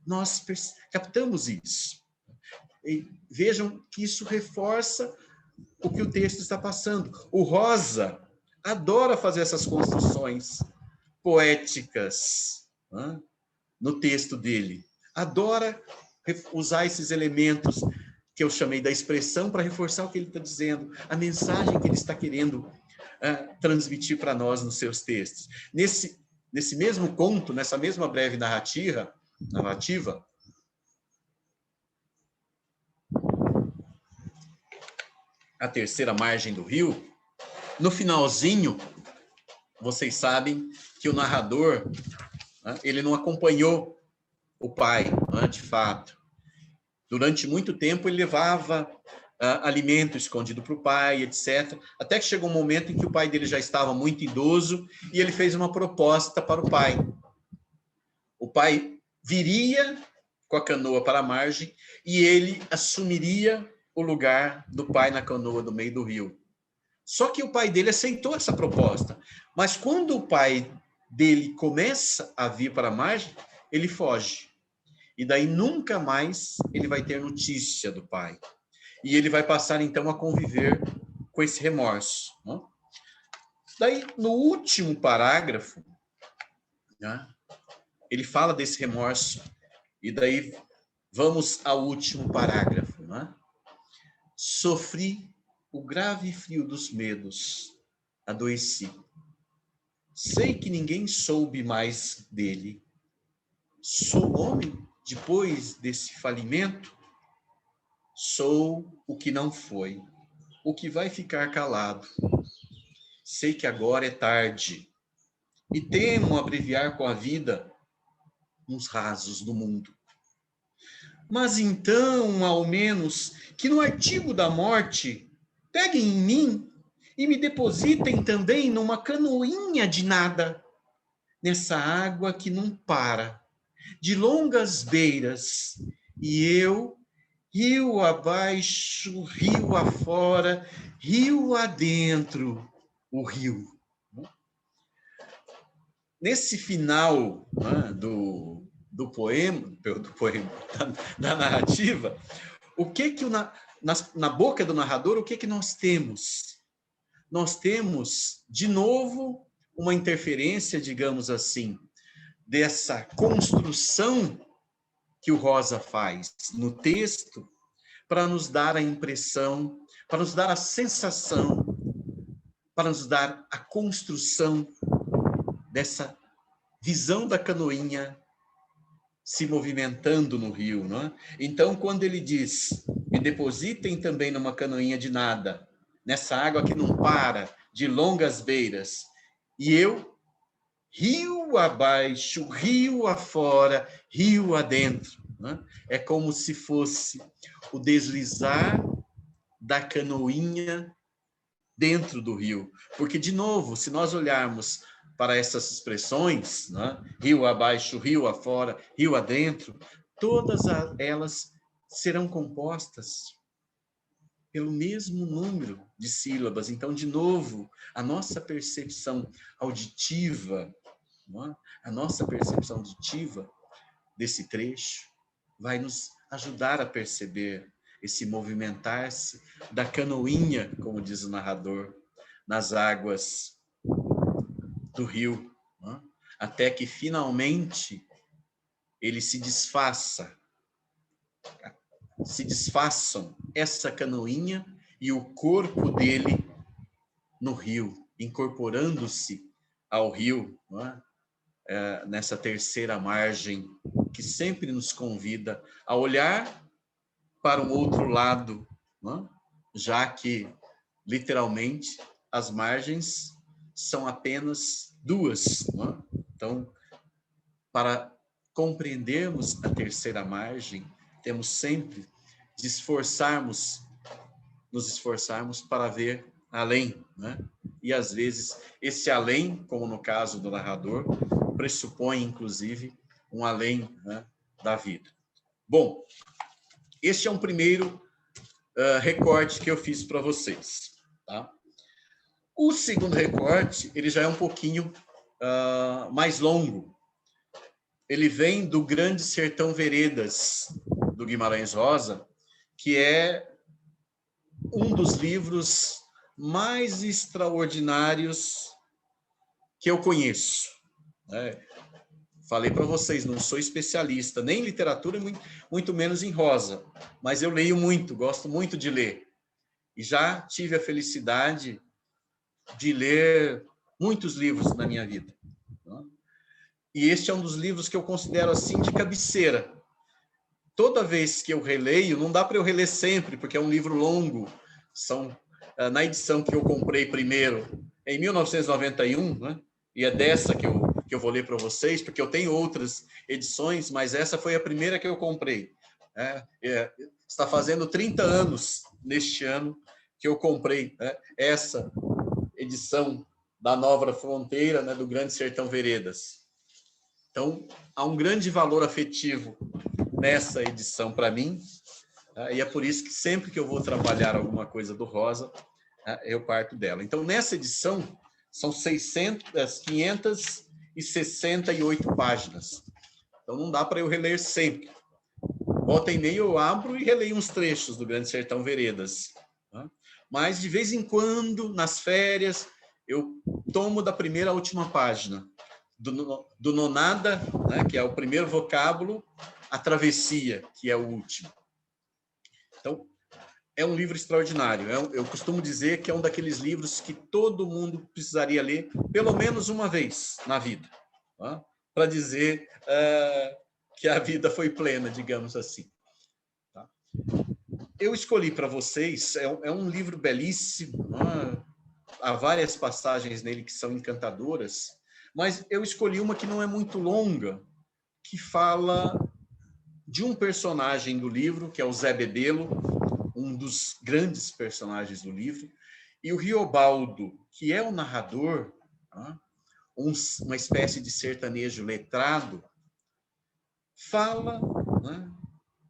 nós captamos isso. E vejam que isso reforça o que o texto está passando. O Rosa adora fazer essas construções poéticas, né, no texto dele. Adora usar esses elementos que eu chamei da expressão para reforçar o que ele está dizendo, a mensagem que ele está querendo transmitir para nós nos seus textos. Nesse mesmo conto, nessa mesma breve narrativa, A Terceira Margem do Rio, no finalzinho, vocês sabem que o narrador, ele não acompanhou o pai, de fato. Durante muito tempo, ele levava alimento escondido para o pai, etc. Até que chegou um momento em que o pai dele já estava muito idoso e ele fez uma proposta para o pai. O pai viria com a canoa para a margem e ele assumiria o lugar do pai na canoa no meio do rio. Só que o pai dele aceitou essa proposta. Mas quando o pai dele começa a vir para a margem, ele foge. E daí nunca mais ele vai ter notícia do pai. E ele vai passar, então, a conviver com esse remorso. Né? Daí, no último parágrafo, né, ele fala desse remorso. E daí, vamos ao último parágrafo. Né? Sofri o grave frio dos medos, adoeci. Sei que ninguém soube mais dele. Sou homem depois desse falimento? Sou o que não foi, o que vai ficar calado. Sei que agora é tarde e temo abreviar com a vida uns rasos do mundo. Mas então, ao menos, que no artigo da morte peguem em mim e me depositem também numa canoinha de nada, nessa água que não para, de longas beiras, e eu, rio abaixo, rio afora, rio adentro, o rio. Nesse final, né, do poema, da narrativa, o que na boca do narrador, o que nós temos? Nós temos, de novo, uma interferência, digamos assim, dessa construção que o Rosa faz no texto para nos dar a impressão, para nos dar a sensação, para nos dar a construção dessa visão da canoinha se movimentando no rio, não é? Então, quando ele diz, me depositem também numa canoinha de nada, nessa água que não para, de longas beiras, e eu, rio abaixo, rio afora, rio adentro, não é? É como se fosse o deslizar da canoinha dentro do rio. Porque, de novo, se nós olharmos para essas expressões, né? Rio abaixo, rio afora, rio adentro, todas elas serão compostas pelo mesmo número de sílabas. Então, de novo, a nossa percepção auditiva, não é? A nossa percepção auditiva desse trecho vai nos ajudar a perceber esse movimentar-se da canoinha, como diz o narrador, nas águas do rio, não é? Até que finalmente ele se desfaçam essa canoinha e o corpo dele no rio, incorporando-se ao rio, não é? Nessa terceira margem que sempre nos convida a olhar para um outro lado, não é? Já que, literalmente, as margens são apenas duas. Não é? Então, para compreendermos a terceira margem, temos sempre de nos esforçarmos para ver além, né? E às vezes esse além, como no caso do narrador, pressupõe inclusive um além, né, da vida. Bom, este é um primeiro recorte que eu fiz para vocês, tá? O segundo recorte, ele já é um pouquinho mais longo. Ele vem do Grande Sertão Veredas, do Guimarães Rosa, que é um dos livros mais extraordinários que eu conheço. Falei para vocês, não sou especialista nem em literatura, muito menos em Rosa, mas eu leio muito, gosto muito de ler. E já tive a felicidade de ler muitos livros na minha vida. E este é um dos livros que eu considero assim de cabeceira. Toda vez que eu releio, não dá para eu reler sempre, porque é um livro longo. Na edição que eu comprei primeiro, em 1991, né? E é dessa que eu vou ler para vocês, porque eu tenho outras edições, mas essa foi a primeira que eu comprei. Está fazendo 30 anos neste ano que eu comprei, né, essa edição da Nova Fronteira, né, do Grande Sertão Veredas. Então, há um grande valor afetivo nessa edição para mim, e é por isso que sempre que eu vou trabalhar alguma coisa do Rosa, eu parto dela. Então, nessa edição, são 568 páginas. Então, não dá para eu reler sempre. Volta e meia eu abro e releio uns trechos do Grande Sertão Veredas. Mas, de vez em quando, nas férias, eu tomo da primeira à última página. Do nonada, né, que é o primeiro vocábulo, a travessia, que é o último. Então, é um livro extraordinário. Eu costumo dizer que é um daqueles livros que todo mundo precisaria ler pelo menos uma vez na vida, tá? Para dizer que a vida foi plena, digamos assim. Tá? Eu escolhi para vocês, é um livro belíssimo, há várias passagens nele que são encantadoras, mas eu escolhi uma que não é muito longa, que fala de um personagem do livro, que é o Zé Bebelo, um dos grandes personagens do livro, e o Riobaldo, que é o narrador, uma espécie de sertanejo letrado, fala, né,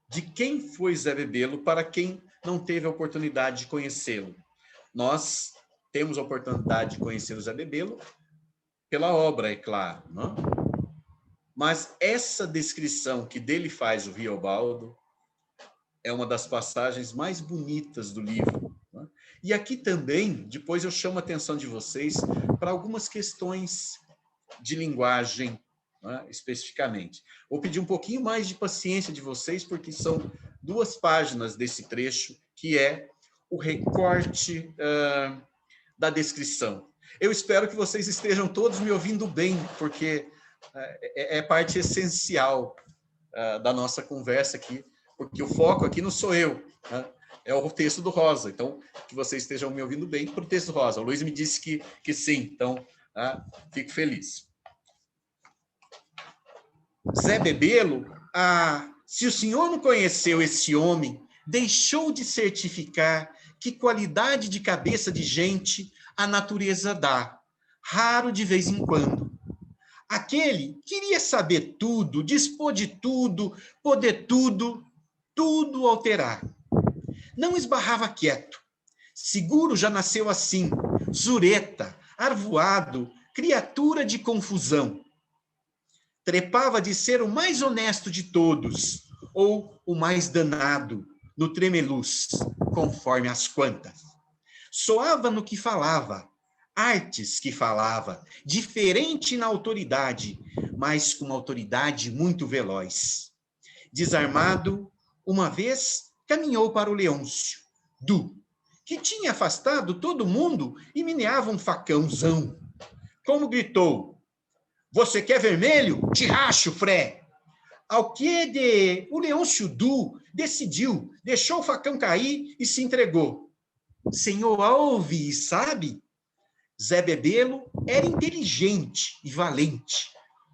de quem foi Zé Bebelo para quem não teve a oportunidade de conhecê-lo. Nós temos a oportunidade de conhecer o Zé Bebelo pela obra, é claro, não? Mas essa descrição que dele faz o Riobaldo é uma das passagens mais bonitas do livro. Né? E aqui também, depois eu chamo a atenção de vocês para algumas questões de linguagem, né, especificamente. Vou pedir um pouquinho mais de paciência de vocês, porque são 2 páginas desse trecho, que é o recorte da descrição. Eu espero que vocês estejam todos me ouvindo bem, porque é parte essencial da nossa conversa aqui, porque o foco aqui não sou eu, né? É o texto do Rosa. Então, que vocês estejam me ouvindo bem para o texto do Rosa. O Luiz me disse que sim, então fico feliz. Zé Bebelo, se o senhor não conheceu esse homem, deixou de certificar que qualidade de cabeça de gente a natureza dá, raro de vez em quando. Aquele queria saber tudo, dispor de tudo, poder tudo, tudo alterar. Não esbarrava quieto. Seguro já nasceu assim, zureta, arvoado, criatura de confusão. Trepava de ser o mais honesto de todos, ou o mais danado, no tremeluz, conforme as quantas. Soava no que falava, artes que falava, diferente na autoridade, mas com autoridade muito veloz. Desarmado, uma vez caminhou para o Leôncio, que tinha afastado todo mundo e meneava um facãozão. Como gritou: "Você quer vermelho? Te racho, Fré!" Ao que o Leôncio decidiu, deixou o facão cair e se entregou. Senhor ouve e sabe? Zé Bebelo era inteligente e valente.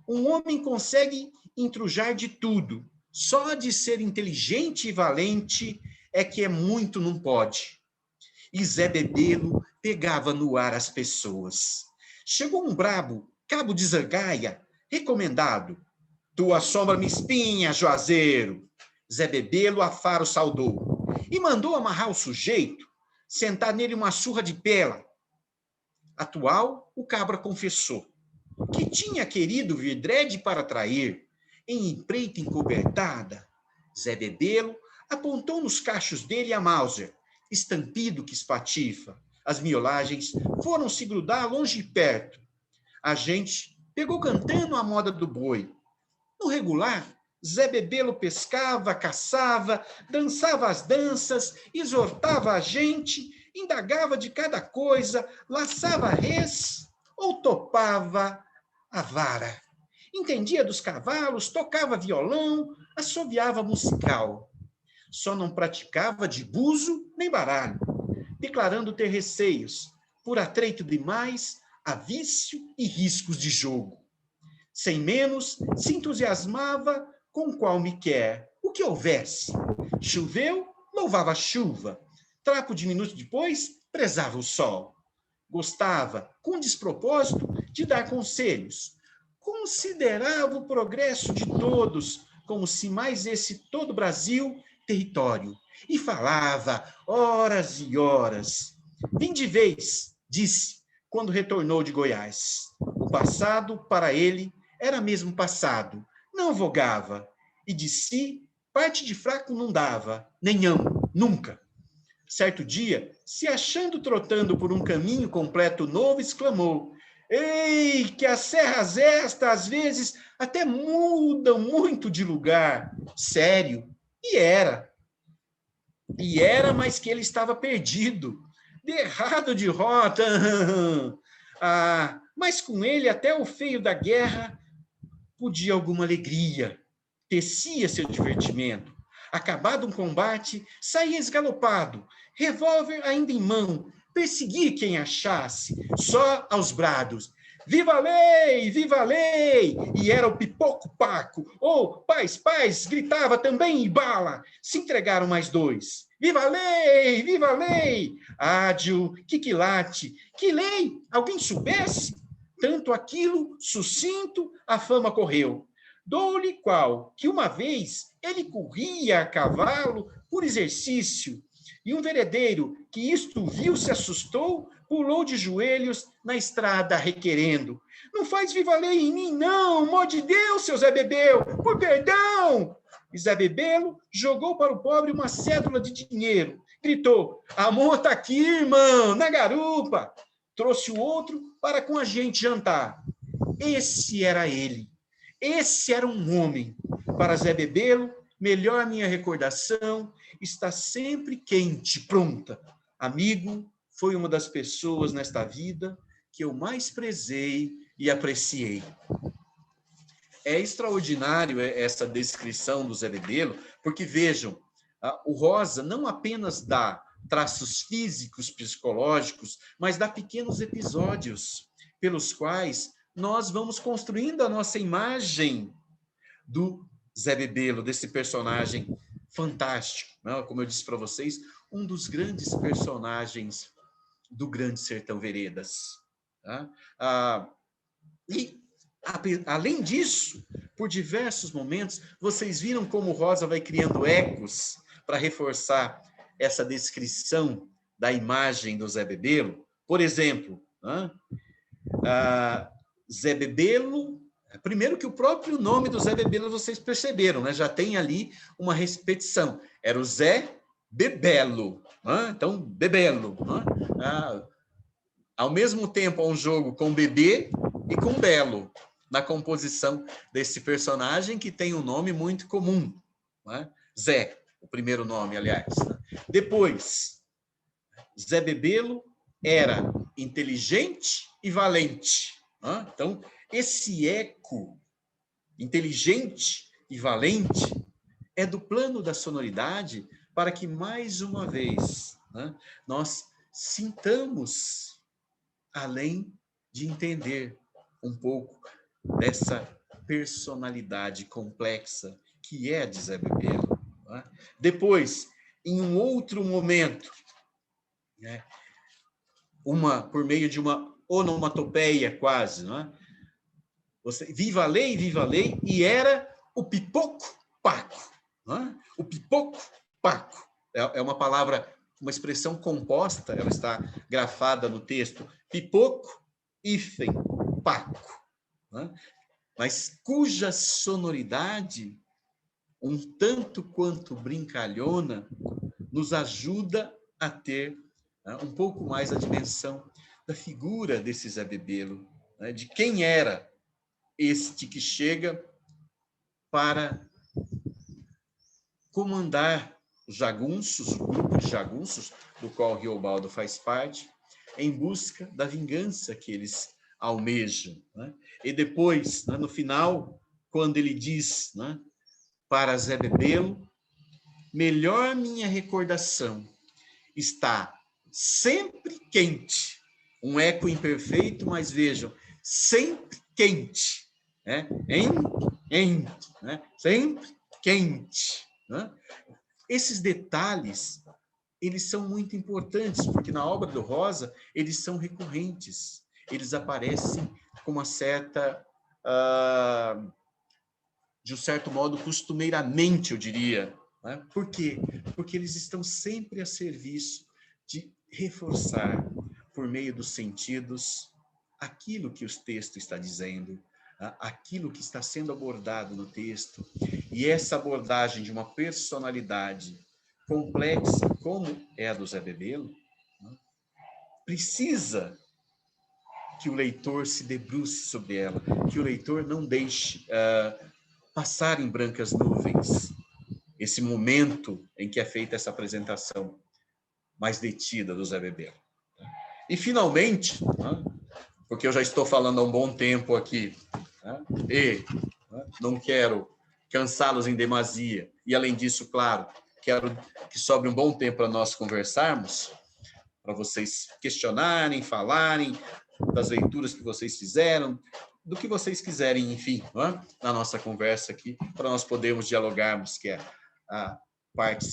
Um homem consegue intrujar de tudo. Só de ser inteligente e valente é que é muito não pode. E Zé Bebelo pegava no ar as pessoas. Chegou um brabo, cabo de zangaia, recomendado. Tua sombra me espinha, Juazeiro. Zé Bebelo a faro saudou. E mandou amarrar o sujeito, sentar nele uma surra de pela. Atual, o cabra confessou que tinha querido vir drede para trair. Em empreita encobertada, Zé Bebelo apontou nos cachos dele a Mauser, estampido que espatifa. As miolagens foram se grudar longe e perto. A gente pegou cantando a moda do boi. No regular, Zé Bebelo pescava, caçava, dançava as danças, exortava a gente, indagava de cada coisa, laçava res ou topava a vara. Entendia dos cavalos, tocava violão, assoviava musical. Só não praticava de buzo nem baralho, declarando ter receios, por atreito demais a vício e riscos de jogo. Sem menos, se entusiasmava com qual me quer, o que houvesse. Choveu, louvava a chuva. Trapo de minuto depois, prezava o sol. Gostava, com despropósito, de dar conselhos. Considerava o progresso de todos, como se mais esse todo Brasil território. E falava horas e horas. Vim de vez, disse, quando retornou de Goiás. O passado, para ele, era mesmo passado, não vogava. E de si, parte de fraco não dava, nem amo, nunca. Certo dia, se achando trotando por um caminho completo novo, exclamou: "Ei, que as serras estas, às vezes, até mudam muito de lugar." Sério, e era. E era, mas que ele estava perdido, derrado de rota. Mas com ele até o feio da guerra podia alguma alegria, tecia seu divertimento. Acabado um combate, saía esgalopado, revólver ainda em mão, perseguir quem achasse, só aos brados: "Viva a lei! Viva a lei!" E era o pipoco Paco. Ou paz, gritava também em bala. Se entregaram mais dois: "Viva a lei! Viva a lei!" Ádio, que quilate, que lei! Alguém soubesse? Tanto aquilo, sucinto, a fama correu. Dou-lhe qual, que uma vez ele corria a cavalo por exercício, e um veredeiro que isto viu se assustou, pulou de joelhos na estrada requerendo: "Não faz viva a lei em mim, não, mó de Deus, seu Zé Bebel, por perdão!" E Zé Bebelo jogou para o pobre uma cédula de dinheiro. Gritou: "A monta tá aqui, irmão, na garupa." Trouxe o outro para com a gente jantar. Esse era ele. Esse era um homem. Para Zé Bebelo, melhor minha recordação está sempre quente, pronta. Amigo, foi uma das pessoas nesta vida que eu mais prezei e apreciei. É extraordinário essa descrição do Zé Bebelo, porque vejam, o Rosa não apenas dá traços físicos, psicológicos, mas dá pequenos episódios pelos quais nós vamos construindo a nossa imagem do Zé Bebelo, desse personagem fantástico, né? Como eu disse para vocês, um dos grandes personagens do Grande Sertão Veredas. Tá? Além disso, por diversos momentos, vocês viram como Rosa vai criando ecos para reforçar essa descrição da imagem do Zé Bebelo. Por exemplo, Zé Bebelo, primeiro que o próprio nome do Zé Bebelo vocês perceberam, né? Já tem ali uma repetição. Era o Zé Bebelo. Então, Bebelo. Ao mesmo tempo, há um jogo com bebê e com belo, na composição desse personagem que tem um nome muito comum. Zé, o primeiro nome, aliás. Depois, Zé Bebelo era inteligente e valente. Então, esse eco inteligente e valente é do plano da sonoridade para que, mais uma vez, nós sintamos, além de entender um pouco dessa personalidade complexa que é de Zé Bebelo. Depois, em um outro momento, por meio de uma onomatopeia quase, viva a lei, e era o pipoco Paco. O pipoco Paco é uma palavra, uma expressão composta, ela está grafada no texto, pipoco, hífen, Paco, mas cuja sonoridade, um tanto quanto brincalhona, nos ajuda a ter um pouco mais a dimensão da figura desse Zé Bebelo, de quem era este que chega para comandar os jagunços, o grupo de jagunços, do qual Riobaldo faz parte, em busca da vingança que eles almejam. E depois, no final, quando ele diz para Zé Bebelo, melhor minha recordação está sempre quente. Um eco imperfeito, mas vejam, sempre quente. Sempre quente. Esses detalhes, eles são muito importantes, porque na obra do Rosa, eles são recorrentes. Eles aparecem com uma certa... de um certo modo, costumeiramente, eu diria. Por quê? Porque eles estão sempre a serviço de reforçar, por meio dos sentidos, aquilo que o texto está dizendo, aquilo que está sendo abordado no texto. E essa abordagem de uma personalidade complexa, como é a do Zé Bebelo, precisa que o leitor se debruce sobre ela, que o leitor não deixe passar em brancas nuvens esse momento em que é feita essa apresentação mais detida do Zé Bebelo. E, finalmente, porque eu já estou falando há um bom tempo aqui, e não quero cansá-los em demasia, e, além disso, claro, quero que sobre um bom tempo para nós conversarmos, para vocês questionarem, falarem das leituras que vocês fizeram, do que vocês quiserem, enfim, na nossa conversa aqui, para nós podermos dialogarmos, que é a parte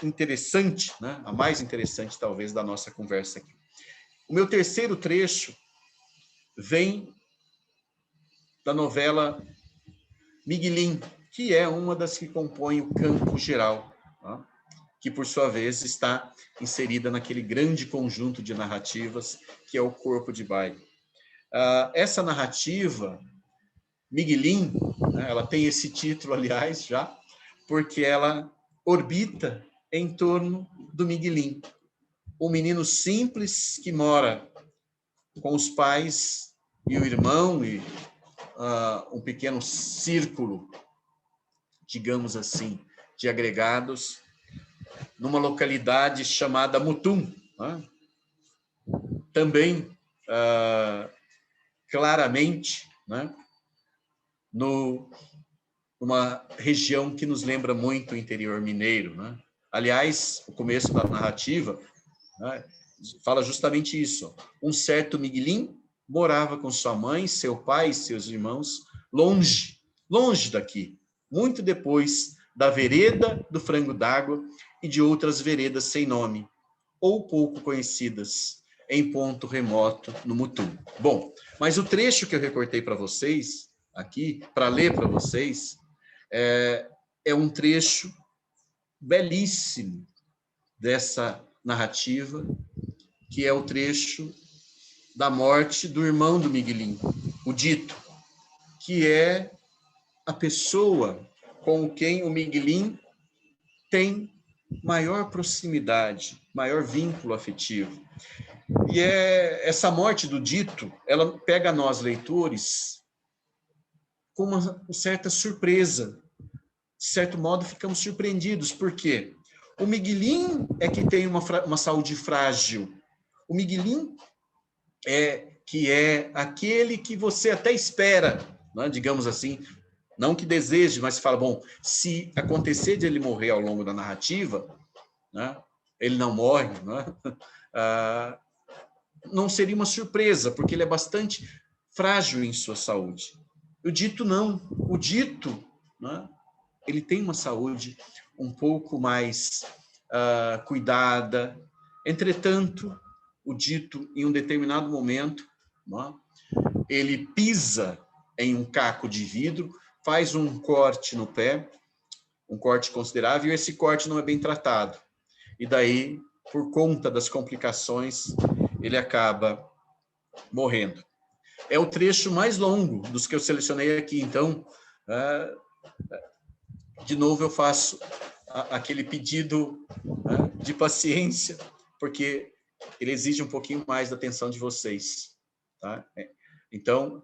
interessante, a mais interessante, talvez, da nossa conversa aqui. O meu terceiro trecho vem da novela Miguelim, que é uma das que compõem o Campo Geral, que, por sua vez, está inserida naquele grande conjunto de narrativas que é o Corpo de Baile. Essa narrativa, Miguelim, ela tem esse título, aliás, já, porque ela orbita em torno do Miguelim, um menino simples que mora com os pais e o irmão e um pequeno círculo, digamos assim, de agregados, numa localidade chamada Mutum, também claramente, numa região que nos lembra muito o interior mineiro. Aliás, o começo da narrativa fala justamente isso. Um certo Miguelim morava com sua mãe, seu pai e seus irmãos, longe daqui, muito depois da vereda do Frango d'Água e de outras veredas sem nome, ou pouco conhecidas, em ponto remoto no Mutum. Bom, mas o trecho que eu recortei para vocês aqui, para ler para vocês, é um trecho belíssimo dessa narrativa, que é o trecho da morte do irmão do Miguelinho, o Dito, que é a pessoa com quem o Miguelinho tem maior proximidade, maior vínculo afetivo. E essa morte do Dito, ela pega nós, leitores, com uma certa surpresa. De certo modo, ficamos surpreendidos. Por quê? O Miguelinho é que tem uma saúde frágil. O Miguelinho que é aquele que você até espera, né? Digamos assim, não que deseje, mas fala, bom, se acontecer de ele morrer ao longo da narrativa, né? Ele não morre, né? Não seria uma surpresa, porque ele é bastante frágil em sua saúde. O Dito não. O Dito, né? Ele tem uma saúde um pouco mais cuidada. Entretanto, o Dito, em um determinado momento, né? Ele pisa em um caco de vidro, faz um corte no pé, um corte considerável, e esse corte não é bem tratado. E daí, por conta das complicações, ele acaba morrendo. É o trecho mais longo dos que eu selecionei aqui. Então, de novo, eu faço aquele pedido de paciência, porque ele exige um pouquinho mais da atenção de vocês. Tá? Então,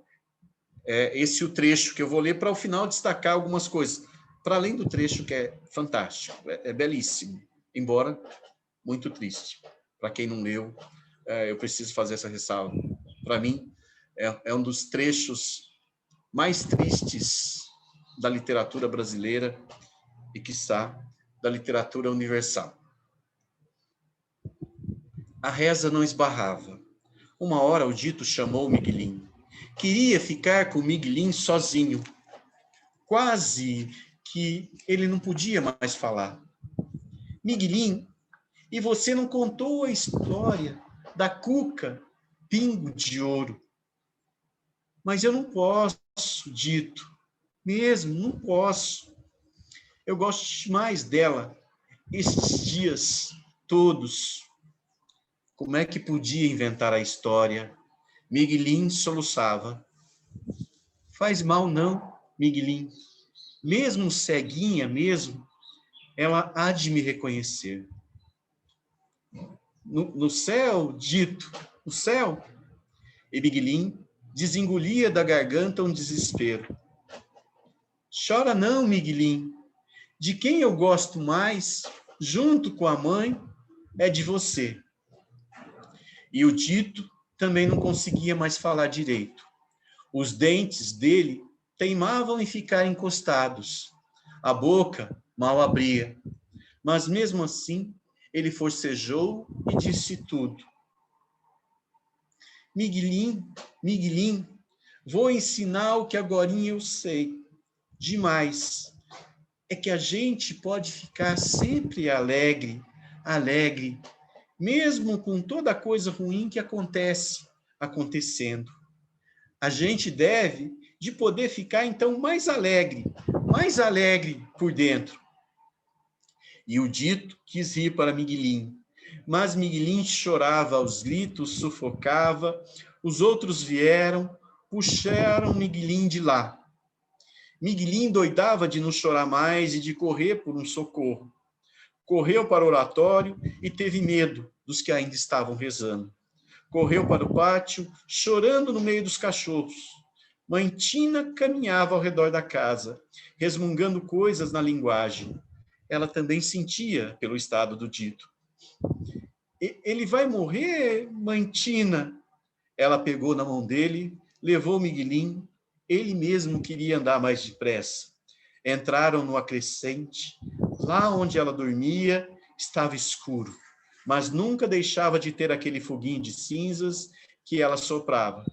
esse é o trecho que eu vou ler para, ao final, destacar algumas coisas. Para além do trecho que é fantástico, é belíssimo, embora muito triste. Para quem não leu, eu preciso fazer essa ressalva. Para mim, é um dos trechos mais tristes da literatura brasileira e, quiçá, da literatura universal. A reza não esbarrava. Uma hora o Dito chamou o Miguelinho. Queria ficar com o Miguelinho sozinho. Quase que ele não podia mais falar. Miguelinho, e você não contou a história da Cuca Pingo de Ouro. Mas eu não posso, Dito. Mesmo, não posso. Eu gosto mais dela estes dias todos. Como é que podia inventar a história? Miguelinho soluçava. Faz mal não, Miguelinho. Mesmo ceguinha mesmo, ela há de me reconhecer. No céu, Dito, no céu. E Miguelinho desengolia da garganta um desespero. Chora não, Miguelinho. De quem eu gosto mais, junto com a mãe, é de você. E o Dito também não conseguia mais falar direito. Os dentes dele teimavam em ficar encostados. A boca mal abria. Mas mesmo assim, ele forcejou e disse tudo. Miguelinho, Miguelinho, vou ensinar o que agorinha eu sei. Demais. É que a gente pode ficar sempre alegre, alegre, mesmo com toda a coisa ruim que acontecendo. A gente deve de poder ficar, então, mais alegre por dentro. E o Dito quis rir para Miguelinho, mas Miguelinho chorava aos gritos, sufocava, os outros vieram, puxaram Miguelinho de lá. Miguelinho doidava de não chorar mais e de correr por um socorro. Correu para o oratório e teve medo dos que ainda estavam rezando. Correu para o pátio, chorando no meio dos cachorros. Mãe Tina caminhava ao redor da casa, resmungando coisas na linguagem. Ela também sentia pelo estado do Dito. Ele vai morrer, Mãe Tina? Ela pegou na mão dele, levou o Miguelinho. Ele mesmo queria andar mais depressa. Entraram no acrescente. Lá onde ela dormia, estava escuro, mas nunca deixava de ter aquele foguinho de cinzas que ela soprava.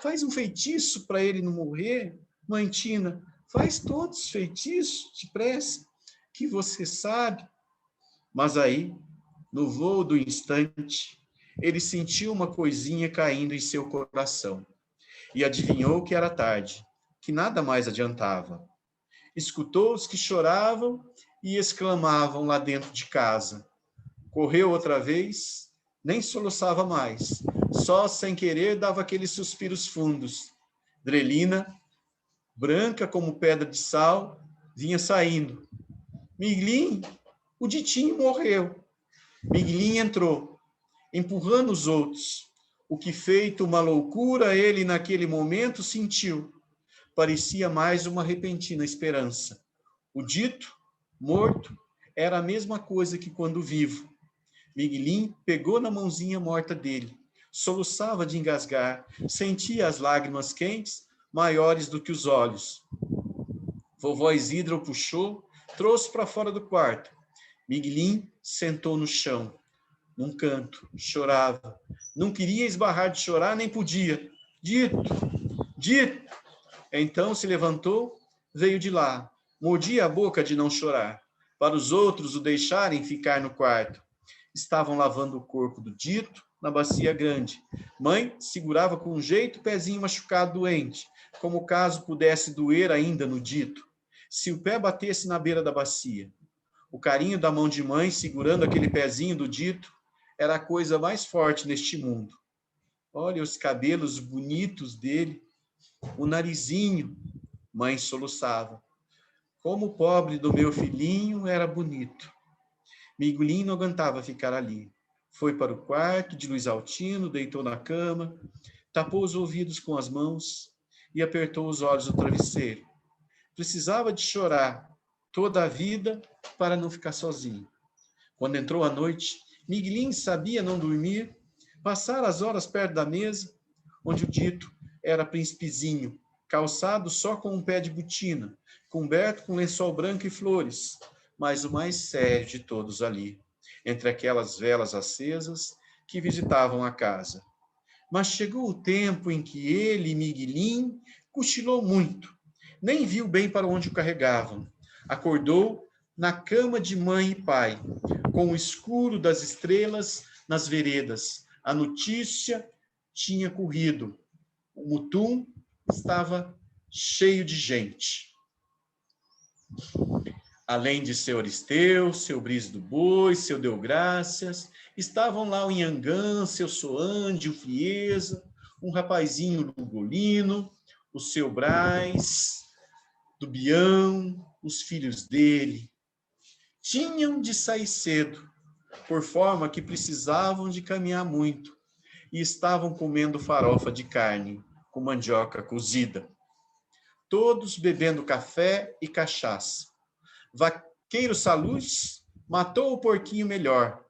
Faz um feitiço para ele não morrer, Mãe Tina. Faz todos os feitiços, depressa, que você sabe. Mas aí, no voo do instante, ele sentiu uma coisinha caindo em seu coração e adivinhou que era tarde, que nada mais adiantava. Escutou os que choravam e exclamavam lá dentro de casa. Correu outra vez, nem soluçava mais, só sem querer dava aqueles suspiros fundos. Drelina, branca como pedra de sal, vinha saindo. Miguelinho, o Ditinho morreu. Miguelinho entrou, empurrando os outros. O que feito uma loucura ele naquele momento sentiu. Parecia mais uma repentina esperança. O dito, morto, era a mesma coisa que quando vivo. Miguelinho pegou na mãozinha morta dele, soluçava de engasgar, sentia as lágrimas quentes, maiores do que os olhos. Vovó Isidra o puxou, trouxe para fora do quarto. Miguelinho sentou no chão, num canto, chorava. Não queria esbarrar de chorar, nem podia. Dito, dito. Então se levantou, veio de lá, mordia a boca de não chorar, para os outros o deixarem ficar no quarto. Estavam lavando o corpo do Dito na bacia grande. Mãe segurava com jeito o pezinho machucado doente, como caso pudesse doer ainda no Dito, se o pé batesse na beira da bacia. O carinho da mão de mãe segurando aquele pezinho do Dito era a coisa mais forte neste mundo. Olha os cabelos bonitos dele, o narizinho, mãe soluçava. Como o pobre do meu filhinho era bonito. Miguelinho não aguentava ficar ali. Foi para o quarto de Luiz Altino, deitou na cama, tapou os ouvidos com as mãos e apertou os olhos no travesseiro. Precisava de chorar toda a vida para não ficar sozinho. Quando entrou a noite, Miguelinho sabia não dormir, passar as horas perto da mesa, onde o Dito era príncipezinho, calçado só com um pé de botina, coberto com lençol branco e flores, mas o mais sério de todos ali, entre aquelas velas acesas que visitavam a casa. Mas chegou o tempo em que ele, Miguelinho, cochilou muito, nem viu bem para onde o carregavam. Acordou na cama de mãe e pai, com o escuro das estrelas nas veredas. A notícia tinha corrido. O mutum estava cheio de gente. Além de seu Aristeu, seu Briso do Boi, seu Deográcias, estavam lá o Inhangã, seu Soande, o Frieza, um rapazinho lugolino, o seu Brás, do Bião, os filhos dele. Tinham de sair cedo, por forma que precisavam de caminhar muito, e estavam comendo farofa de carne, com mandioca cozida. Todos bebendo café e cachaça. Vaqueiro Saluz matou o porquinho melhor,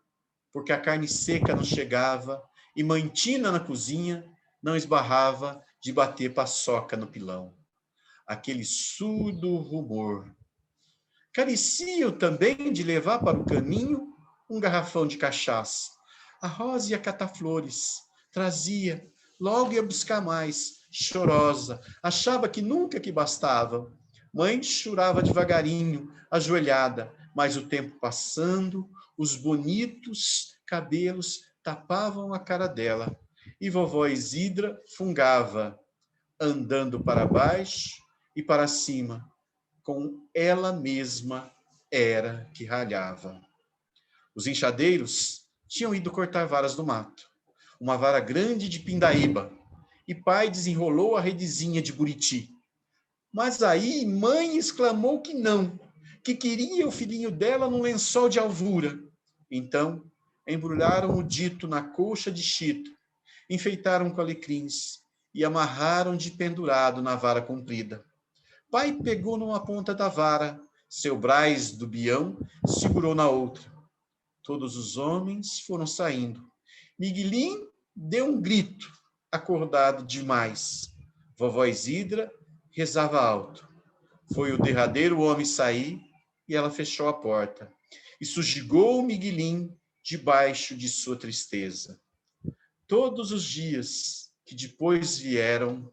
porque a carne seca não chegava e Mantina na cozinha não esbarrava de bater paçoca no pilão. Aquele surdo rumor. Careciam também de levar para o caminho um garrafão de cachaça. A Rosa ia catar flores, trazia, logo ia buscar mais, chorosa, achava que nunca que bastava. Mãe chorava devagarinho, ajoelhada, mas o tempo passando, os bonitos cabelos tapavam a cara dela, e vovó Isidra fungava, andando para baixo e para cima, com ela mesma era que ralhava. Os enxadeiros tinham ido cortar varas do mato, uma vara grande de pindaíba, e pai desenrolou a redezinha de buriti. Mas aí mãe exclamou que não, que queria o filhinho dela num lençol de alvura. Então, embrulharam o Dito na colcha de chito, enfeitaram com alecrins e amarraram de pendurado na vara comprida. Pai pegou numa ponta da vara, seu Brás do Bião segurou na outra. Todos os homens foram saindo. Miguelinho deu um grito, acordado demais. Vovó Isidra rezava alto. Foi o derradeiro homem sair e ela fechou a porta e sujigou o Miguelinho debaixo de sua tristeza. Todos os dias que depois vieram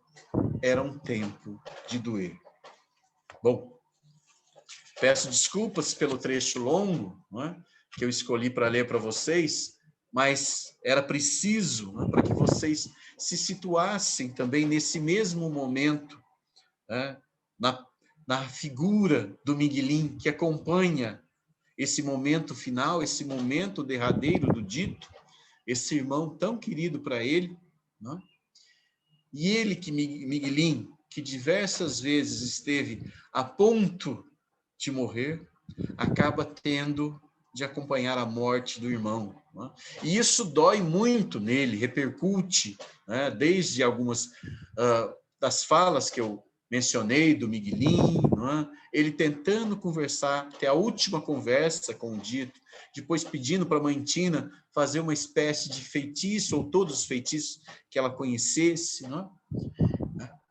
eram tempo de doer. Bom, peço desculpas pelo trecho longo, não é? Que eu escolhi para ler para vocês, mas era preciso, né, para que vocês se situassem também nesse mesmo momento, né, na figura do Miguelim, que acompanha esse momento final, esse momento derradeiro do dito, esse irmão tão querido para ele, né? E ele, Miguelim, que diversas vezes esteve a ponto de morrer, acaba tendo de acompanhar a morte do irmão, né? E isso dói muito nele, repercute, né, desde algumas das falas que eu mencionei do Miguelim, né, ele tentando conversar, ter a última conversa com o dito, depois pedindo para a mãe Tina fazer uma espécie de feitiço, ou todos os feitiços que ela conhecesse, né?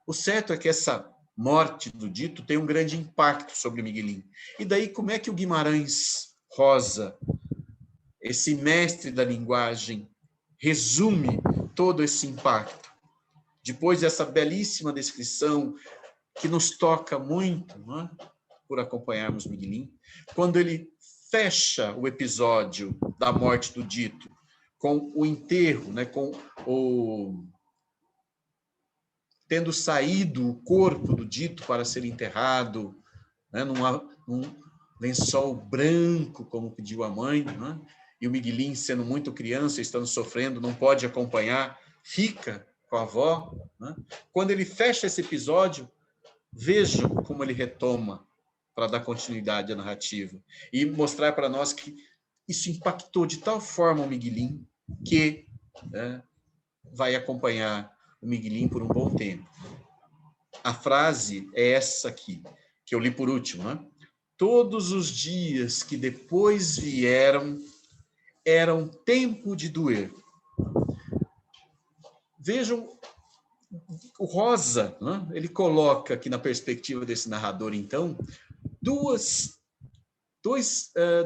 O certo é que essa morte do dito tem um grande impacto sobre o Miguelim. E daí, como é que o Guimarães Rosa, esse mestre da linguagem, resume todo esse impacto? Depois dessa belíssima descrição, que nos toca muito, né, por acompanharmos Miguelim, quando ele fecha o episódio da morte do dito com o enterro, né, com o tendo saído o corpo do dito para ser enterrado, né, num lençol branco, como pediu a mãe, né, e o Miguelim, sendo muito criança, estando sofrendo, não pode acompanhar, fica com a avó, né? Quando ele fecha esse episódio, vejam como ele retoma para dar continuidade à narrativa e mostrar para nós que isso impactou de tal forma o Miguelim que, né, vai acompanhar o Miguelim por um bom tempo. A frase é essa aqui, que eu li por último, né? Todos os dias que depois vieram eram tempo de doer. Vejam, o Rosa, né, ele coloca aqui na perspectiva desse narrador, então, dois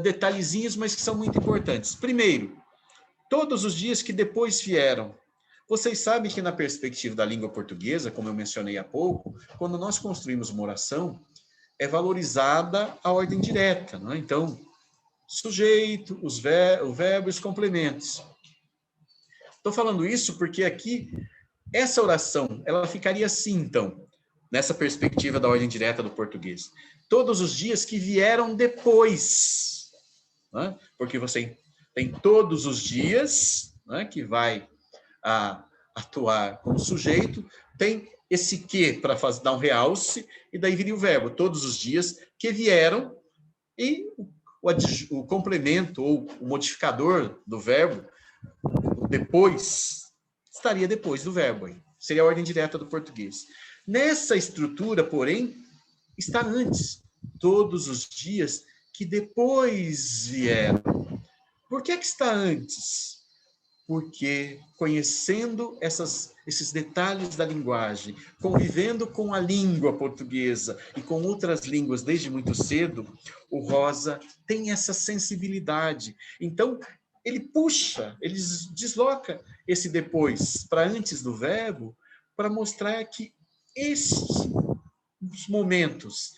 detalhezinhos, mas que são muito importantes. Primeiro, todos os dias que depois vieram. Vocês sabem que na perspectiva da língua portuguesa, como eu mencionei há pouco, quando nós construímos uma oração, é valorizada a ordem direta, não é? Então, sujeito, o verbo e os complementos. Estou falando isso porque aqui, essa oração, ela ficaria assim, então, nessa perspectiva da ordem direta do português. Todos os dias que vieram depois, né? Porque você tem todos os dias, né, que vai atuar como sujeito, tem esse que para dar um realce, e daí viria o verbo, todos os dias que vieram, e o complemento ou o modificador do verbo, o depois, estaria depois do verbo. Aí. Seria a ordem direta do português. Nessa estrutura, porém, está antes, todos os dias que depois vieram. Por que está antes? Porque conhecendo esses detalhes da linguagem, convivendo com a língua portuguesa e com outras línguas desde muito cedo, o Rosa tem essa sensibilidade. Então, ele puxa, ele desloca esse depois para antes do verbo, para mostrar que esses momentos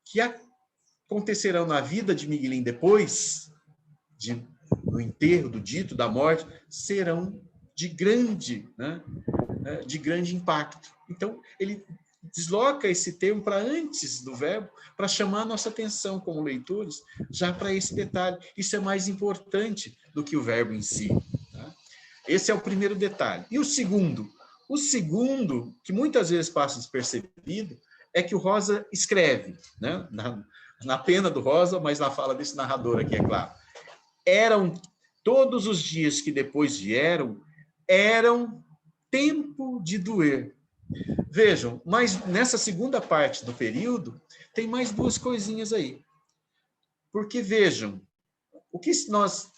que acontecerão na vida de Miguelim depois, no enterro do dito, da morte, serão de grande, né, de grande impacto. Então, ele desloca esse termo para antes do verbo, para chamar a nossa atenção como leitores, já para esse detalhe. Isso é mais importante do que o verbo em si. Tá? Esse é o primeiro detalhe. E o segundo, que muitas vezes passa despercebido, é que o Rosa escreve, né, na pena do Rosa, mas na fala desse narrador aqui, é claro. Eram todos os dias que depois vieram, eram tempo de doer. Vejam, mas nessa segunda parte do período, tem mais duas coisinhas aí. Porque, vejam, o que nós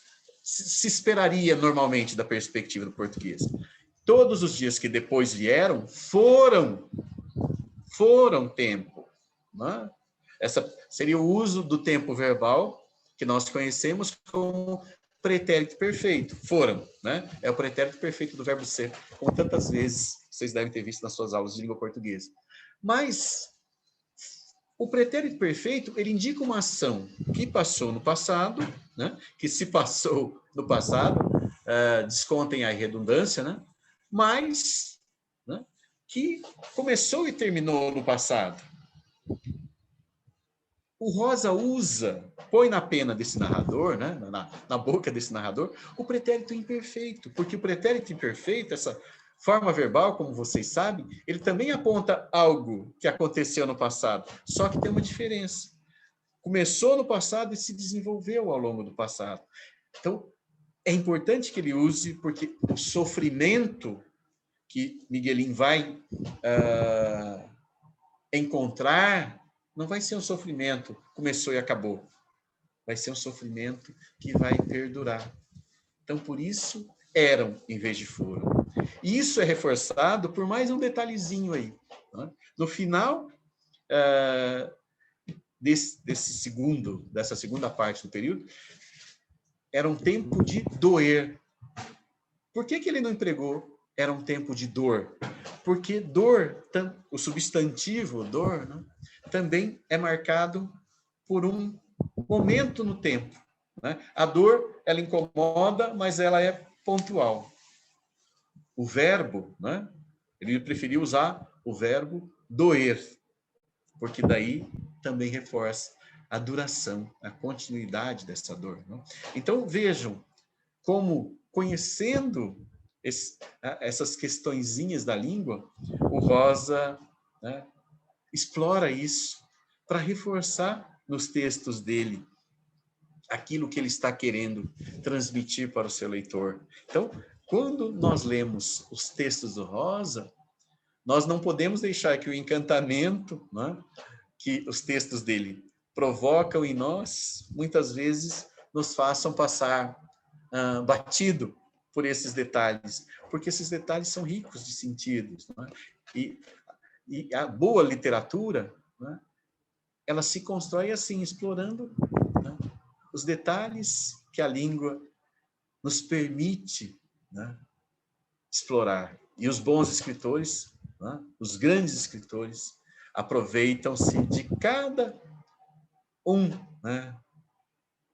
se esperaria normalmente da perspectiva do português? Todos os dias que depois vieram, foram tempo. Né? Essa seria o uso do tempo verbal, que nós conhecemos como pretérito perfeito. Foram, né? É o pretérito perfeito do verbo ser, como tantas vezes vocês devem ter visto nas suas aulas de língua portuguesa. Mas o pretérito perfeito, ele indica uma ação que passou no passado, né? Que se passou no passado, descontem a redundância, né? Mas, né, que começou e terminou no passado. O Rosa põe na pena desse narrador, né, na boca desse narrador, o pretérito imperfeito, porque o pretérito imperfeito, essa forma verbal, como vocês sabem, ele também aponta algo que aconteceu no passado, só que tem uma diferença. Começou no passado e se desenvolveu ao longo do passado. Então, é importante que ele use, porque o sofrimento que Miguelin vai encontrar não vai ser um sofrimento, começou e acabou. Vai ser um sofrimento que vai perdurar. Então, por isso, eram em vez de foram. E isso é reforçado por mais um detalhezinho aí. Né? No final dessa segunda parte do período, era um tempo de doer. Por que ele não empregou era um tempo de dor? Porque dor, o substantivo dor, né, também é marcado por um momento no tempo. Né? A dor, ela incomoda, mas ela é pontual. O verbo, né, ele preferiu usar o verbo doer, porque daí também reforça a duração, a continuidade dessa dor. Né? Então, vejam como, conhecendo essas questõezinhas da língua, o Rosa, né, explora isso para reforçar nos textos dele aquilo que ele está querendo transmitir para o seu leitor. Então, quando nós lemos os textos do Rosa, nós não podemos deixar que o encantamento, né, que os textos dele provocam em nós, muitas vezes nos façam passar batido por esses detalhes, porque esses detalhes são ricos de sentidos. Né? E a boa literatura, né, ela se constrói assim, explorando, né, os detalhes que a língua nos permite, né, explorar. E os bons escritores, né, os grandes escritores, aproveitam-se de cada um, né,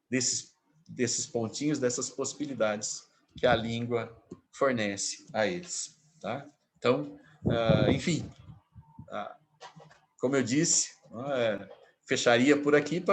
desses pontinhos, dessas possibilidades que a língua fornece a eles. Tá? Então, enfim, como eu disse, fecharia por aqui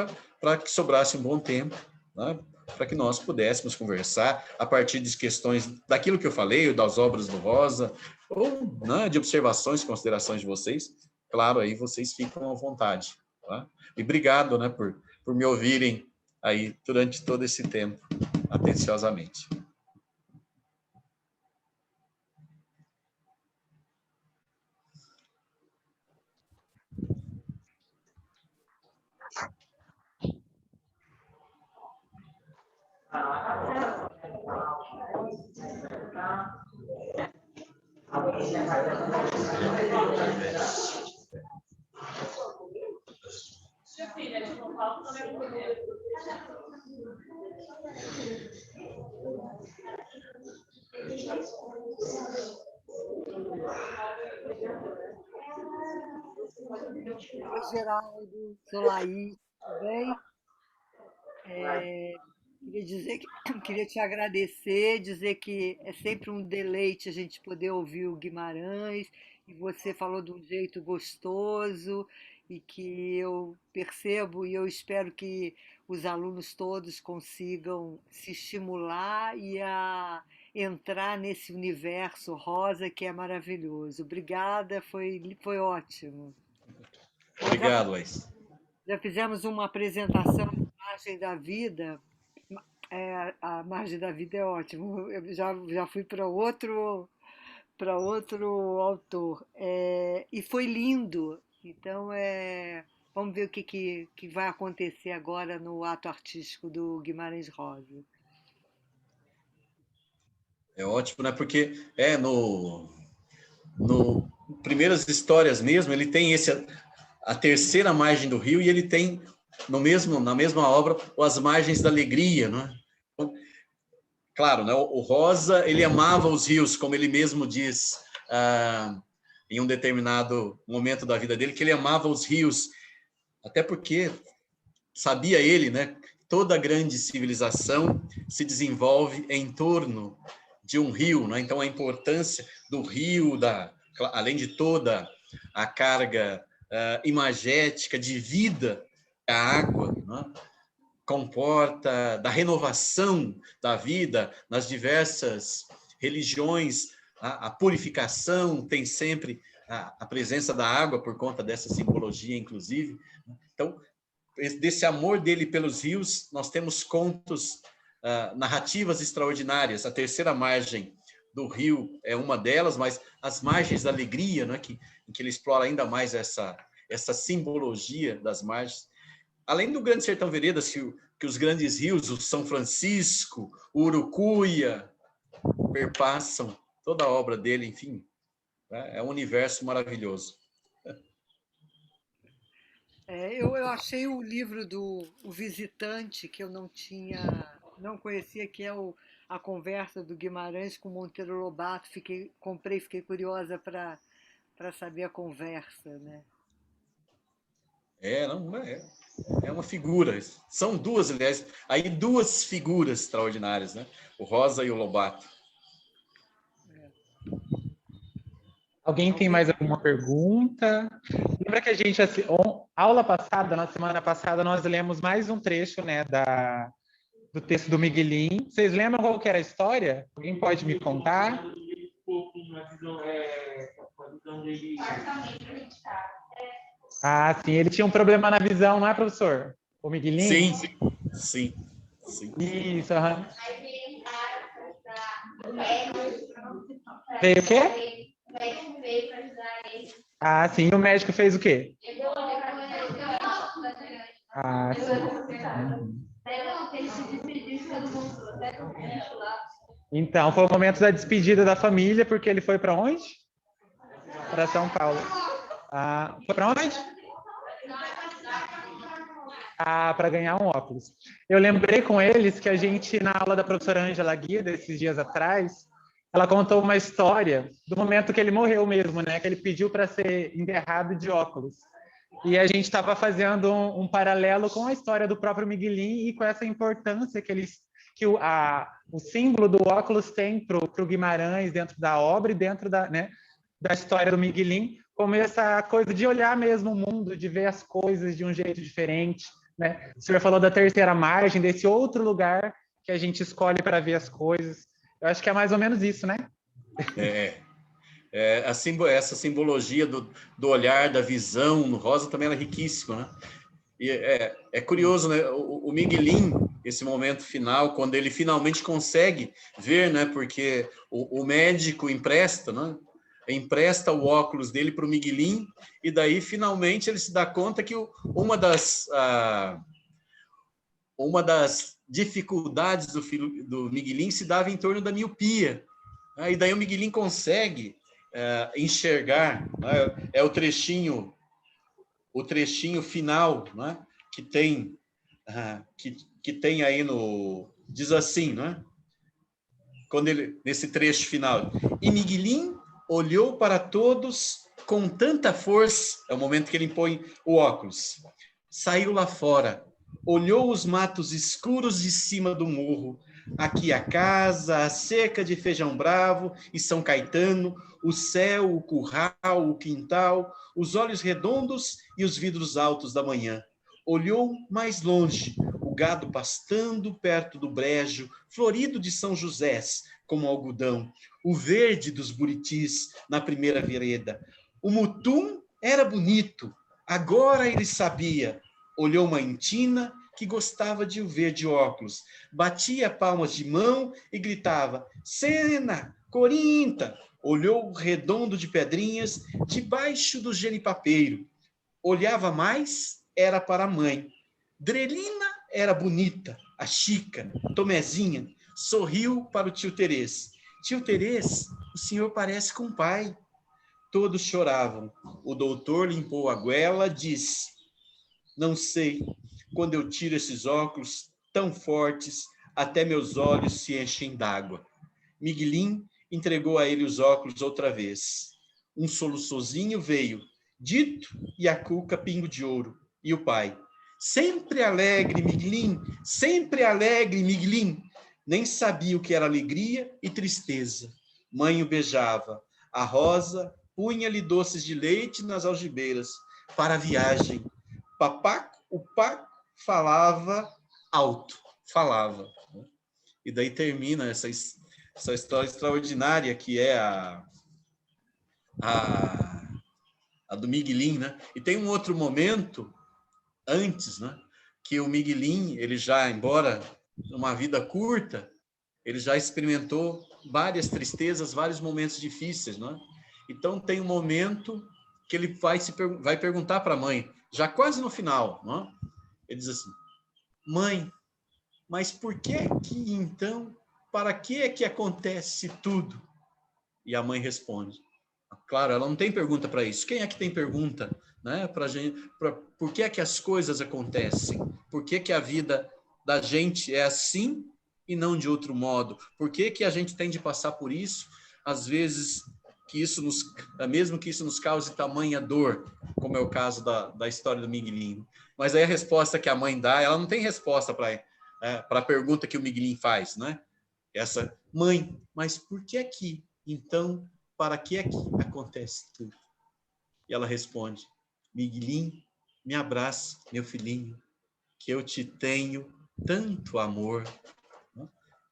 para que sobrasse um bom tempo, né, para que nós pudéssemos conversar a partir de questões daquilo que eu falei, das obras do Rosa, ou, né, de observações, considerações de vocês. Claro, aí vocês ficam à vontade. Tá? E obrigado, né, por me ouvirem aí durante todo esse tempo, atenciosamente. Oi, Geraldo, sou Laís, tudo bem? Queria te agradecer, dizer que é sempre um deleite a gente poder ouvir o Guimarães, e você falou de um jeito gostoso, e que eu percebo e eu espero que os alunos todos consigam se estimular e a entrar nesse universo rosa que é maravilhoso. Obrigada, foi ótimo. Obrigado, Laís. Já fizemos uma apresentação de Margem da Vida. A Margem da Vida é ótimo. Eu já fui para outro autor. E foi lindo. Então, vamos ver o que vai acontecer agora no ato artístico do Guimarães Rosa. É ótimo, né? Porque no Primeiras Histórias mesmo, ele tem a terceira margem do rio, e ele tem na mesma obra as margens da alegria, né? Então, claro, né? O Rosa, ele amava os rios, como ele mesmo diz em um determinado momento da vida dele, que ele amava os rios, até porque sabia ele, né? toda grande civilização se desenvolve em torno de um rio, né? Então, a importância do rio, além de toda a carga imagética de vida, a água, né? Comporta da renovação da vida nas diversas religiões, a purificação tem sempre a presença da água por conta dessa simbologia, inclusive. Então, desse amor dele pelos rios, nós temos contos, narrativas extraordinárias. A terceira margem do rio é uma delas, mas as margens da alegria, né, em que ele explora ainda mais essa simbologia das margens. Além do Grande Sertão Veredas, que os grandes rios, o São Francisco, o Urucuia, perpassam toda a obra dele, enfim, né, é um universo maravilhoso. Eu achei o livro do O Visitante, que eu não conhecia, que é a conversa do Guimarães com Monteiro Lobato. Comprei, fiquei curiosa para saber a conversa, né? É uma figura. São duas, aliás, aí duas figuras extraordinárias, né? O Rosa e o Lobato. Alguém tem mais alguma pergunta? Lembra que a gente, aula passada, na semana passada, nós lemos mais um trecho, né, do texto do Miguelin. Vocês lembram qual que era a história? Alguém pode me contar? Ah, sim, ele tinha um problema na visão, não é, professor? O Miguelin? Sim. Isso, aham. Veio o quê? O médico veio para ajudar ele. Ah, sim. E o médico fez o quê? Ah, sim. Então, foi o momento da despedida da família, porque ele foi para onde? Para São Paulo. Ah, foi para onde? Ah, para ganhar um óculos. Eu lembrei com eles que a gente, na aula da professora Ângela Guida, esses dias atrás, ela contou uma história do momento que ele morreu mesmo, né? Que ele pediu para ser enterrado de óculos. E a gente estava fazendo um paralelo com a história do próprio Miguelin e com essa importância que o símbolo do óculos tem para o Guimarães dentro da obra e dentro da história do Miguelin, como essa coisa de olhar mesmo o mundo, de ver as coisas de um jeito diferente, né? O senhor falou da terceira margem, desse outro lugar que a gente escolhe para ver as coisas. Eu acho que é mais ou menos isso, né? Essa simbologia do olhar, da visão, no Rosa também é riquíssima, né? E é curioso, né? O Miguelin, esse momento final, quando ele finalmente consegue ver, né? Porque o médico empresta, né? Empresta o óculos dele para o Miguelin, e daí finalmente ele se dá conta que uma das dificuldades do Miguelin se dava em torno da miopia. E daí o Miguelin consegue enxergar, né? É o trechinho final, né? que tem aí diz assim, né? Nesse trecho final, e Miguelin olhou para todos com tanta força, é o momento que ele põe o óculos, saiu lá fora, olhou os matos escuros de cima do morro, aqui a casa, a cerca de Feijão Bravo e São Caetano, o céu, o curral, o quintal, os olhos redondos e os vidros altos da manhã. Olhou mais longe, o gado pastando perto do brejo, florido de São Josés, como algodão, o verde dos buritis na primeira vereda. O mutum era bonito, agora ele sabia. Olhou uma entina que gostava de o ver de óculos, batia palmas de mão e gritava, Sena, Corinta! Olhou o redondo de pedrinhas debaixo do genipapeiro. Olhava mais, era para a mãe. Drelina era bonita, a Chica, Tomezinha, sorriu para o tio Terês. Tio Terês, o senhor parece com o pai. Todos choravam. O doutor limpou a goela, disse, não sei, quando eu tiro esses óculos tão fortes, até meus olhos se enchem d'água. Miguelin entregou a ele os óculos outra vez. Um soluçozinho veio, dito, e a cuca pingo de ouro. E o pai, Sempre alegre, Miguelim, sempre alegre, Miguelim. Nem sabia o que era alegria e tristeza. Mãe o beijava. A Rosa punha-lhe doces de leite nas algibeiras para a viagem. O Paco falava alto, falava. E daí termina essa história extraordinária que é a do Miguelim, né? E tem um outro momento antes, né? Que o Miguelim, ele já, embora numa vida curta, ele já experimentou várias tristezas, vários momentos difíceis, né? Então tem um momento que ele vai perguntar para a mãe, já quase no final, né? Ele diz assim: mãe, mas por que então, para que é que acontece tudo? E a mãe responde. Claro, ela não tem pergunta para isso. Quem é que tem pergunta, né? Por que é que as coisas acontecem? Por que que a vida da gente é assim e não de outro modo? Por que que a gente tem de passar por isso? Às vezes, mesmo que isso nos cause tamanha dor, como é o caso da história do Miguelinho. Mas aí a resposta que a mãe dá, ela não tem resposta para a pergunta que o Miguelinho faz, né? Essa, mãe, mas por que aqui? Então, para que aqui acontece tudo? E ela responde: Miguelinho, me abraça, meu filhinho, que eu te tenho tanto amor.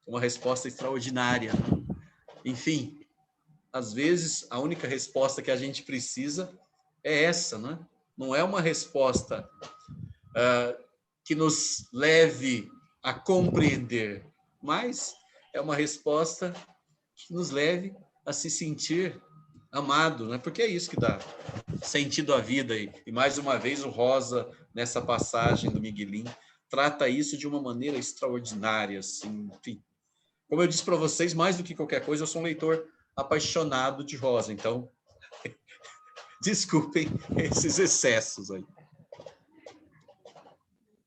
Uma resposta extraordinária. Enfim, às vezes a única resposta que a gente precisa é essa, né? Não é uma resposta que nos leve a compreender, mas é uma resposta que nos leve a se sentir amado, né? Porque é isso que dá sentido à vida. E mais uma vez o Rosa, nessa passagem do Miguelim, trata isso de uma maneira extraordinária, assim, enfim. Como eu disse para vocês, mais do que qualquer coisa, eu sou um leitor apaixonado de Rosa, então desculpem esses excessos aí.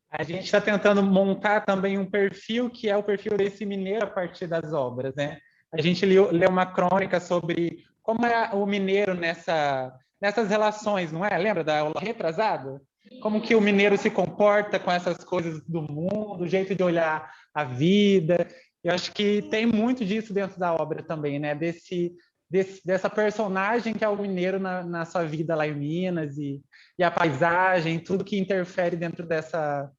A gente está tentando montar também um perfil que é o perfil desse mineiro a partir das obras, né? A gente leu uma crônica sobre como é o mineiro nessas relações, não é? Lembra da aula retrasada? Como que o mineiro se comporta com essas coisas do mundo, o jeito de olhar a vida. Eu acho que tem muito disso dentro da obra também, né? Dessa personagem que é o mineiro na sua vida lá em Minas e a paisagem, tudo que interfere dentro dessa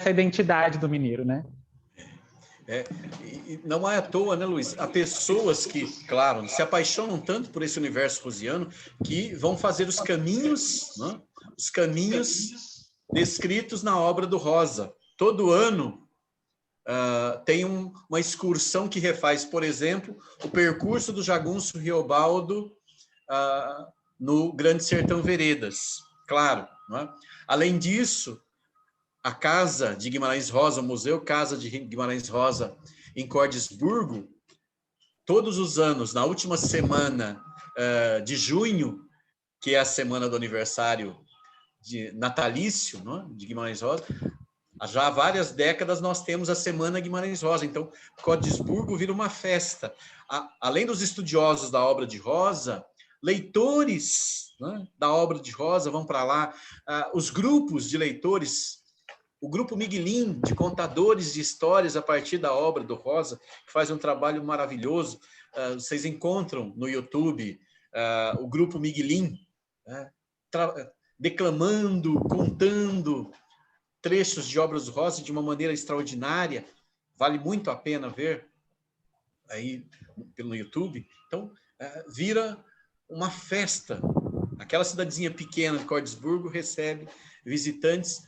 identidade do mineiro, né? E não é à toa, né, Luiz? Há pessoas que, claro, se apaixonam tanto por esse universo rosiano que vão fazer os caminhos, né? Os caminhos descritos na obra do Rosa. Todo ano tem uma excursão que refaz, por exemplo, o percurso do Jagunço Riobaldo no Grande Sertão Veredas. Claro, né? Além disso, a Casa de Guimarães Rosa, o Museu Casa de Guimarães Rosa, em Cordisburgo, todos os anos, na última semana de junho, que é a semana do aniversário natalício, né, de Guimarães Rosa, já há várias décadas nós temos a Semana Guimarães Rosa. Então, Cordisburgo vira uma festa. Além dos estudiosos da obra de Rosa, leitores, né, da obra de Rosa vão para lá, os grupos de leitores. O grupo Miguelim, de contadores de histórias a partir da obra do Rosa, que faz um trabalho maravilhoso. Vocês encontram no YouTube o grupo Miguelim, declamando, contando trechos de obras do Rosa de uma maneira extraordinária. Vale muito a pena ver aí pelo YouTube. Então, vira uma festa. Aquela cidadezinha pequena de Cordisburgo recebe visitantes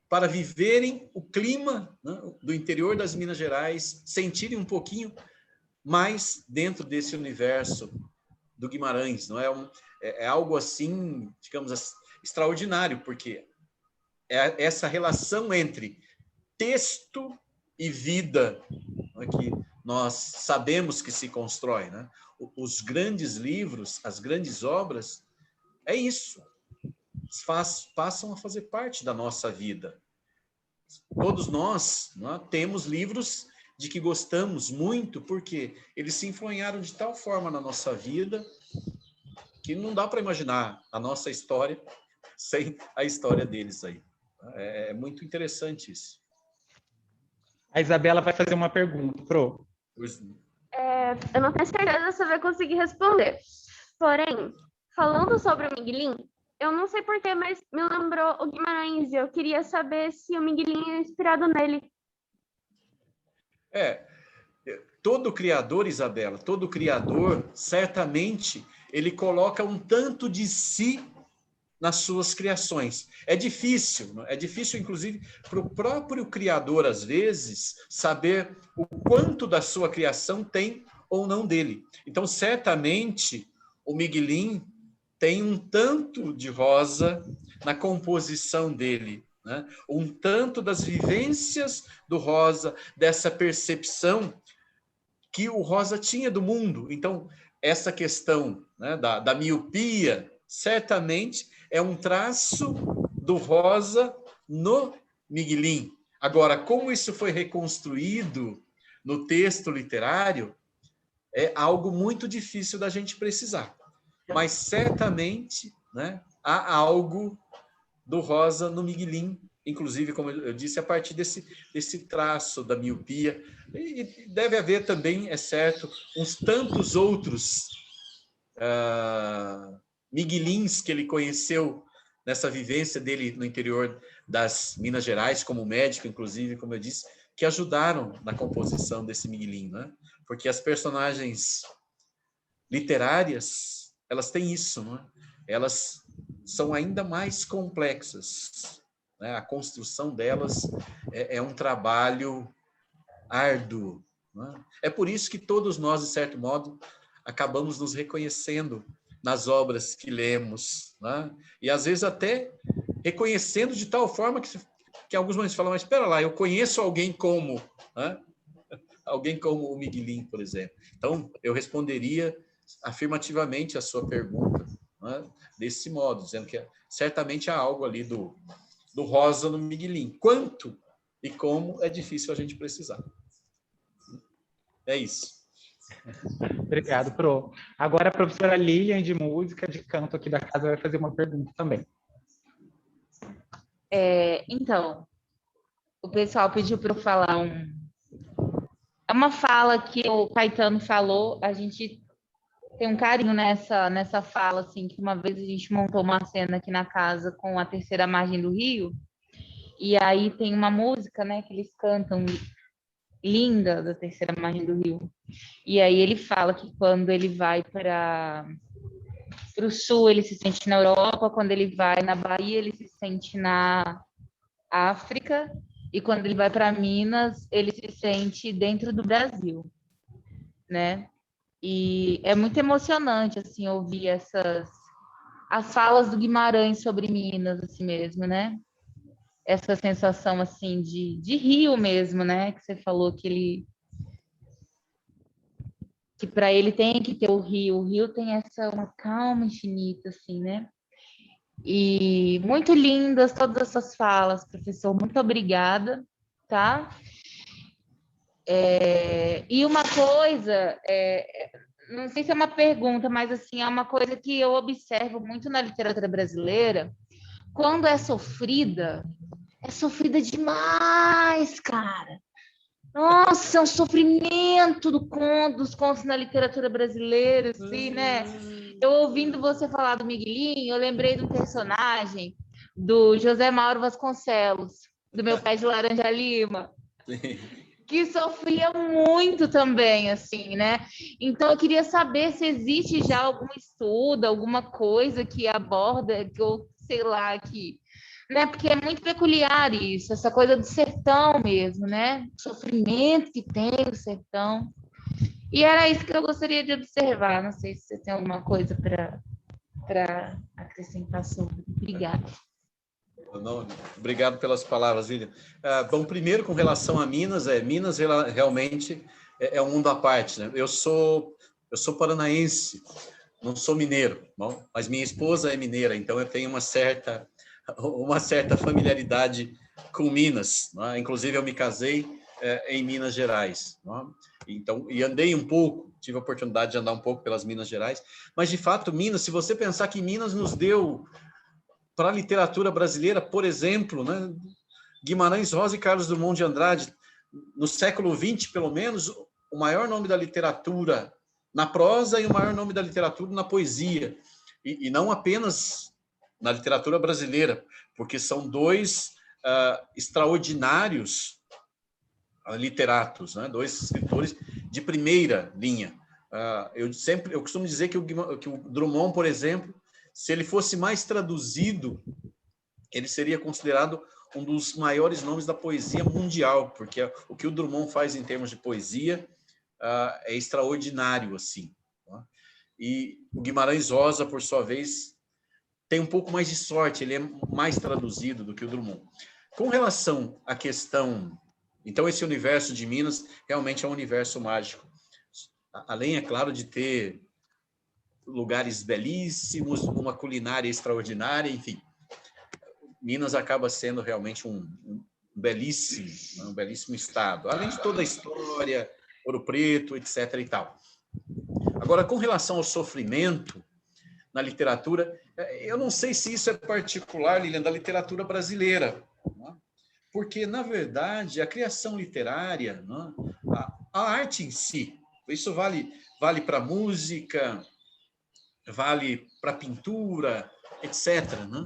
para viverem o clima, né, do interior das Minas Gerais, sentirem um pouquinho mais dentro desse universo do Guimarães. Não é algo assim, digamos assim, extraordinário, porque é essa relação entre texto e vida, né, que nós sabemos que se constrói, né? Os grandes livros, as grandes obras, é isso. Passam a fazer parte da nossa vida. Todos nós, né, temos livros de que gostamos muito, porque eles se influenciaram de tal forma na nossa vida que não dá para imaginar a nossa história sem a história deles aí. É muito interessante isso. A Isabela vai fazer uma pergunta, Pro. Eu não tenho certeza se eu vou conseguir responder. Porém, falando sobre o Miguelin, eu não sei porquê, mas me lembrou o Guimarães. E eu queria saber se o Miguelin é inspirado nele. Todo criador, Isabela, todo criador, certamente, ele coloca um tanto de si nas suas criações. É difícil, inclusive, para o próprio criador, às vezes, saber o quanto da sua criação tem ou não dele. Então, certamente, o Miguelin tem um tanto de Rosa na composição dele, né? Um tanto das vivências do Rosa, dessa percepção que o Rosa tinha do mundo. Então, essa questão, né, da miopia, certamente é um traço do Rosa no Miguelin. Agora, como isso foi reconstruído no texto literário, é algo muito difícil da gente precisar. Mas, certamente, né, há algo do Rosa no Miguelin, inclusive, como eu disse, a partir desse traço da miopia. E deve haver também, é certo, uns tantos outros Miguelins que ele conheceu nessa vivência dele no interior das Minas Gerais, como médico, inclusive, como eu disse, que ajudaram na composição desse Miguelin, né? Porque as personagens literárias, elas têm isso, né? Elas são ainda mais complexas, né? A construção delas é um trabalho árduo, né? É por isso que todos nós, de certo modo, acabamos nos reconhecendo nas obras que lemos, né? E às vezes até reconhecendo de tal forma que alguns momentos falam, mas espera lá, eu conheço alguém como, né? Alguém como o Miguelin, por exemplo. Então, eu responderia afirmativamente a sua pergunta, né, desse modo, dizendo que certamente há algo ali do Rosa no Miguelin. Quanto e como é difícil a gente precisar. É isso. Obrigado, Pro. Agora a professora Lilian, de música, de canto aqui da casa, vai fazer uma pergunta também. Então, o pessoal pediu para eu falar uma fala que o Caetano falou, a gente tem um carinho nessa fala, assim, que uma vez a gente montou uma cena aqui na casa com a Terceira Margem do Rio, e aí tem uma música, né, que eles cantam, linda, da Terceira Margem do Rio. E aí ele fala que quando ele vai para o sul, ele se sente na Europa, quando ele vai na Bahia, ele se sente na África, e quando ele vai para Minas, ele se sente dentro do Brasil, né? E é muito emocionante, assim, ouvir as falas do Guimarães sobre Minas, assim mesmo, né? Essa sensação, assim, de rio mesmo, né? Que você falou que para ele tem que ter o rio tem uma calma infinita, assim, né? E muito lindas todas essas falas, professor, muito obrigada, tá? E uma coisa, não sei se é uma pergunta, mas assim, é uma coisa que eu observo muito na literatura brasileira, quando é sofrida demais, cara. Nossa, é um sofrimento dos contos na literatura brasileira, assim, né? Eu ouvindo você falar do Miguelin, eu lembrei de um personagem do José Mauro Vasconcelos, do Meu Pé de Laranja Lima, que sofria muito também, assim, né? Então, eu queria saber se existe já algum estudo, alguma coisa que aborda, ou sei lá, né? Porque é muito peculiar isso, essa coisa do sertão mesmo, né? O sofrimento que tem o sertão. E era isso que eu gostaria de observar. Não sei se você tem alguma coisa para acrescentar sobre. Obrigada. Não, obrigado pelas palavras, Lilian. Bom, primeiro, com relação a Minas, Minas realmente é um mundo à parte, né? Eu sou paranaense, não sou mineiro, bom, mas minha esposa é mineira, então eu tenho uma certa familiaridade com Minas, né? Inclusive eu me casei em Minas Gerais, né? Então, e andei um pouco, tive a oportunidade de andar um pouco pelas Minas Gerais, mas de fato Minas, se você pensar que Minas nos deu para a literatura brasileira, por exemplo, né, Guimarães Rosa e Carlos Drummond de Andrade, no século XX, pelo menos, o maior nome da literatura na prosa e o maior nome da literatura na poesia. E não apenas na literatura brasileira, porque são dois extraordinários literatos, né? Dois escritores de primeira linha. Eu costumo dizer que o Drummond, por exemplo, se ele fosse mais traduzido, ele seria considerado um dos maiores nomes da poesia mundial, porque o que o Drummond faz em termos de poesia é extraordinário, assim. Tá? E o Guimarães Rosa, por sua vez, tem um pouco mais de sorte, ele é mais traduzido do que o Drummond. Com relação à questão... Então, esse universo de Minas realmente é um universo mágico. Além, é claro, de ter lugares belíssimos, uma culinária extraordinária, enfim. Minas acaba sendo realmente um belíssimo estado. Além de toda a história, Ouro Preto, etc. e tal. Agora, com relação ao sofrimento na literatura, eu não sei se isso é particular, Lilian, da literatura brasileira. Né? Porque, na verdade, a criação literária, né? A arte em si, isso vale para a música, vale para a pintura, etc. Né?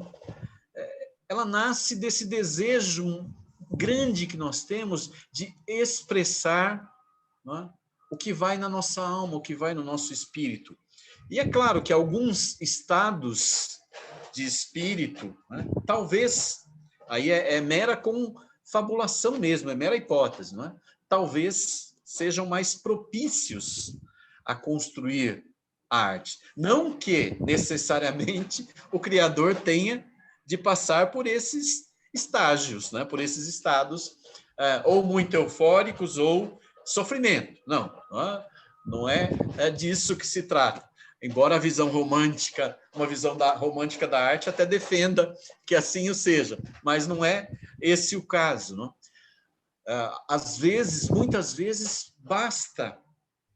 Ela nasce desse desejo grande que nós temos de expressar, né, o que vai na nossa alma, o que vai no nosso espírito. E é claro que alguns estados de espírito, né, talvez, aí é mera confabulação mesmo, é mera hipótese, não é? Talvez sejam mais propícios a construir a arte. Não que necessariamente o criador tenha de passar por esses estágios, né? Por esses estados ou muito eufóricos ou sofrimento. Não é disso que se trata. Embora a visão romântica, uma visão romântica da arte até defenda que assim o seja, mas não é esse o caso. Não? Às vezes, muitas vezes, basta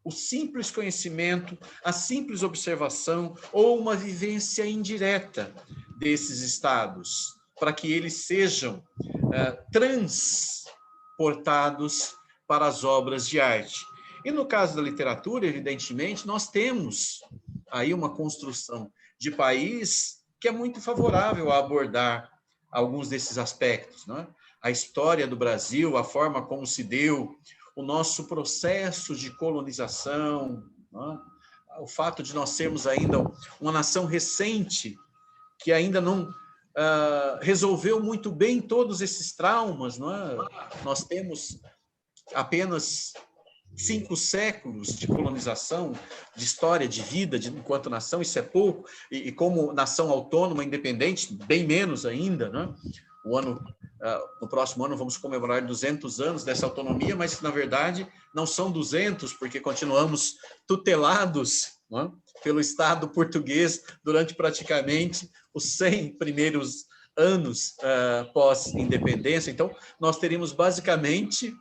o simples conhecimento, a simples observação ou uma vivência indireta desses estados, para que eles sejam transportados para as obras de arte. E no caso da literatura, evidentemente, nós temos aí uma construção de país que é muito favorável a abordar alguns desses aspectos, não é? A história do Brasil, a forma como se deu, o nosso processo de colonização, não é? O fato de nós sermos ainda uma nação recente que ainda não resolveu muito bem todos esses traumas, não é? Nós temos apenas 5 séculos de colonização, de história, de vida, enquanto nação, isso é pouco, e como nação autônoma, independente, bem menos ainda, né? No próximo ano vamos comemorar 200 anos dessa autonomia, mas na verdade não são 200, porque continuamos tutelados, né, pelo Estado português durante praticamente os 100 primeiros anos pós-independência. Então, nós teríamos basicamente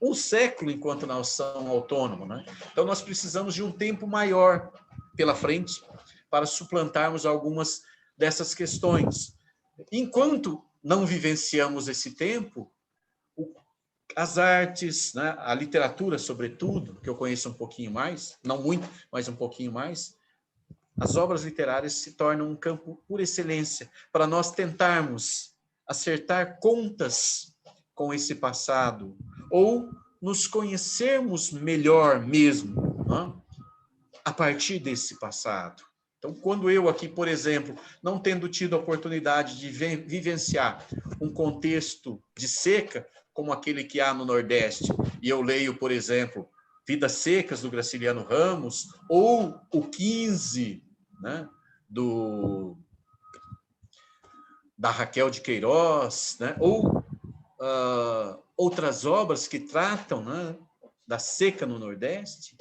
um século enquanto nação autônoma, né? Então, nós precisamos de um tempo maior pela frente para suplantarmos algumas dessas questões. Enquanto não vivenciamos esse tempo, as artes, né, a literatura, sobretudo, que eu conheço um pouquinho mais, não muito, mas um pouquinho mais, as obras literárias se tornam um campo por excelência para nós tentarmos acertar contas com esse passado, ou nos conhecermos melhor mesmo, né, a partir desse passado. Então, quando eu aqui, por exemplo, não tendo tido a oportunidade de vivenciar um contexto de seca, como aquele que há no Nordeste, e eu leio, por exemplo, Vidas Secas, do Graciliano Ramos, ou o 15, né, da Raquel de Queiroz, né, ou outras obras que tratam, né, da seca no Nordeste,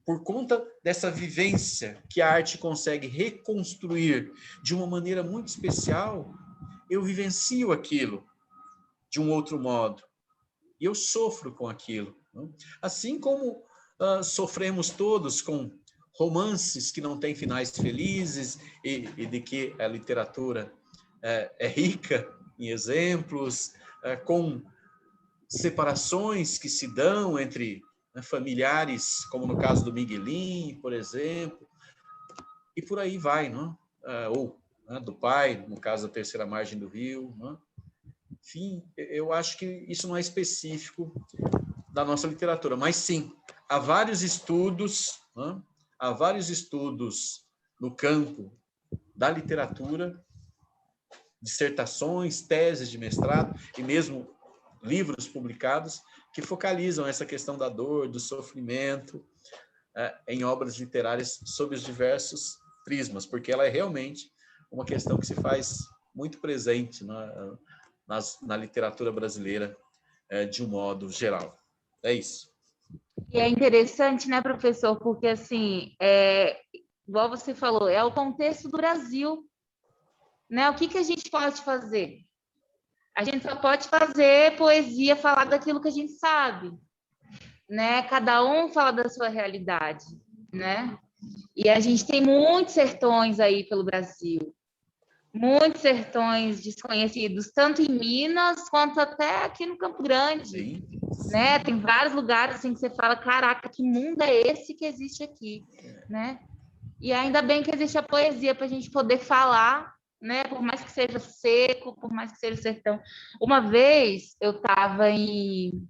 por conta dessa vivência que a arte consegue reconstruir de uma maneira muito especial, eu vivencio aquilo de um outro modo. E eu sofro com aquilo. Né? Assim como sofremos todos com romances que não têm finais felizes e de que a literatura é rica em exemplos, com separações que se dão entre familiares, como no caso do Miguelinho, por exemplo, e por aí vai, não? Ou do pai, no caso da Terceira Margem do Rio. Não? Enfim, eu acho que isso não é específico da nossa literatura, mas sim, há vários estudos, não? Há vários estudos no campo da literatura, dissertações, teses de mestrado e mesmo livros publicados que focalizam essa questão da dor, do sofrimento, em obras literárias sob os diversos prismas, porque ela é realmente uma questão que se faz muito presente na literatura brasileira de um modo geral. É isso. E é interessante, né, professor? Porque, assim, igual você falou, é o contexto do Brasil, né? O que a gente pode fazer? A gente só pode fazer poesia, falar daquilo que a gente sabe, né? Cada um fala da sua realidade, né? E a gente tem muitos sertões aí pelo Brasil, muitos sertões desconhecidos, tanto em Minas quanto até aqui no Campo Grande. Sim. Né? Tem vários lugares assim que você fala, caraca, que mundo é esse que existe aqui, né? E ainda bem que existe a poesia para a gente poder falar, né? Por mais que seja seco, por mais que seja sertão. Uma vez eu estava em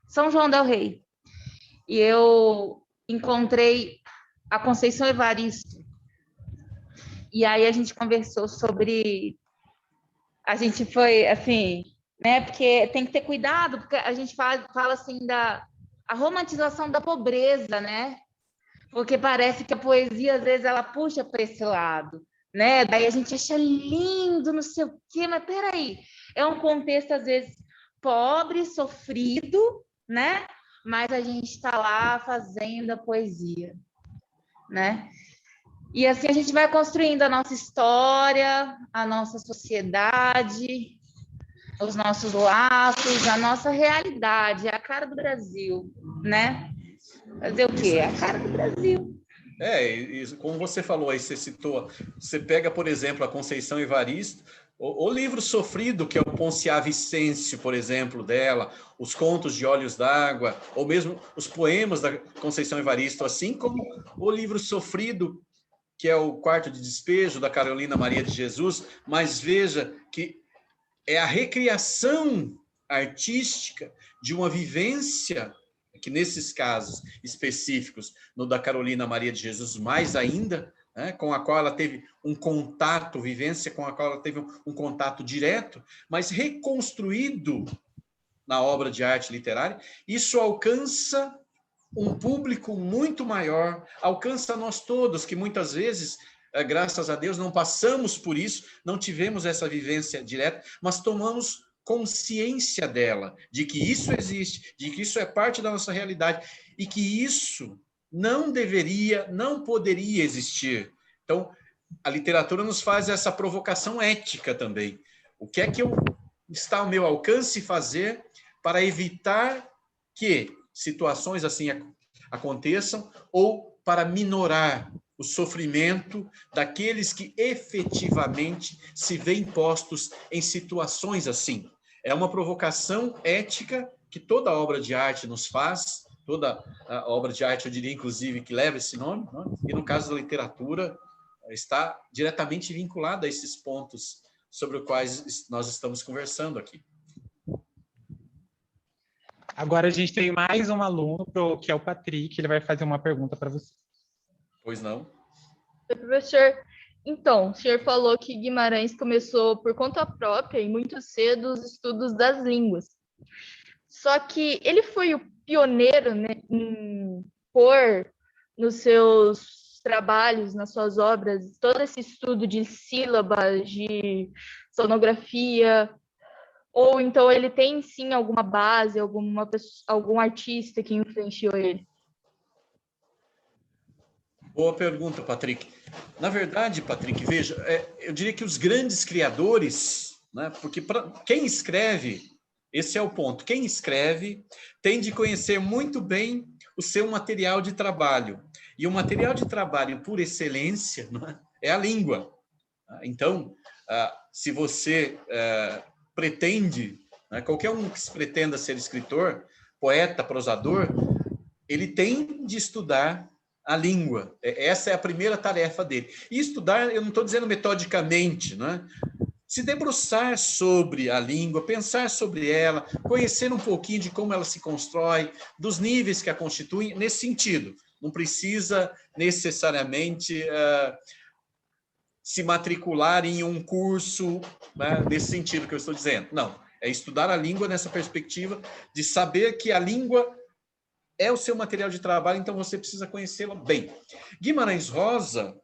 São João del Rei e eu encontrei a Conceição Evaristo. E aí a gente conversou sobre... A gente foi, assim... né? Porque tem que ter cuidado, porque a gente fala assim a romantização da pobreza, né? Porque parece que a poesia, às vezes, ela puxa para esse lado, né? Daí a gente acha lindo, não sei o quê, mas peraí, é um contexto, às vezes, pobre, sofrido, né? Mas a gente está lá fazendo a poesia, né? E assim a gente vai construindo a nossa história, a nossa sociedade, os nossos laços, a nossa realidade, a cara do Brasil, né? Fazer o quê? A cara do Brasil. Como você falou aí, você citou, você pega, por exemplo, a Conceição Evaristo, o livro Sofrido, que é o Ponciá Vicêncio, por exemplo, dela, os contos de Olhos d'Água, ou mesmo os poemas da Conceição Evaristo, assim como o livro Sofrido, que é o Quarto de Despejo, da Carolina Maria de Jesus, mas veja que é a recriação artística de uma vivência, que nesses casos específicos, no da Carolina Maria de Jesus, mais ainda, né, com a qual ela teve um contato, vivência com a qual ela teve um contato direto, mas reconstruído na obra de arte literária, isso alcança um público muito maior, alcança nós todos, que muitas vezes... graças a Deus, não passamos por isso, não tivemos essa vivência direta, mas tomamos consciência dela, de que isso existe, de que isso é parte da nossa realidade e que isso não deveria, não poderia existir. Então, a literatura nos faz essa provocação ética também. O que é que está ao meu alcance fazer para evitar que situações assim aconteçam ou para minorar o sofrimento daqueles que efetivamente se veem postos em situações assim. É uma provocação ética que toda obra de arte nos faz, toda a obra de arte, eu diria, inclusive, que leva esse nome, né? E no caso da literatura, está diretamente vinculada a esses pontos sobre os quais nós estamos conversando aqui. Agora a gente tem mais um aluno, que é o Patrick, ele vai fazer uma pergunta para você. Pois não? Oi, professor. Então, o senhor falou que Guimarães começou por conta própria e muito cedo os estudos das línguas. Só que ele foi o pioneiro, né, em pôr nos seus trabalhos, nas suas obras, todo esse estudo de sílabas, de sonografia, ou então ele tem sim alguma base, algum artista que influenciou ele? Boa pergunta, Patrick. Na verdade, Patrick, veja, eu diria que os grandes criadores, né, porque quem escreve, esse é o ponto, quem escreve tem de conhecer muito bem o seu material de trabalho. E o material de trabalho, por excelência, né, é a língua. Então, se você pretende, né, qualquer um que se pretenda ser escritor, poeta, prosador, ele tem de estudar a língua. Essa é a primeira tarefa dele. E estudar, eu não estou dizendo metodicamente, né? Se debruçar sobre a língua, pensar sobre ela, conhecer um pouquinho de como ela se constrói, dos níveis que a constituem, nesse sentido. Não precisa necessariamente se matricular em um curso, né, nesse sentido que eu estou dizendo. Não, é estudar a língua nessa perspectiva de saber que a língua é o seu material de trabalho, então você precisa conhecê-la bem. Guimarães Rosa,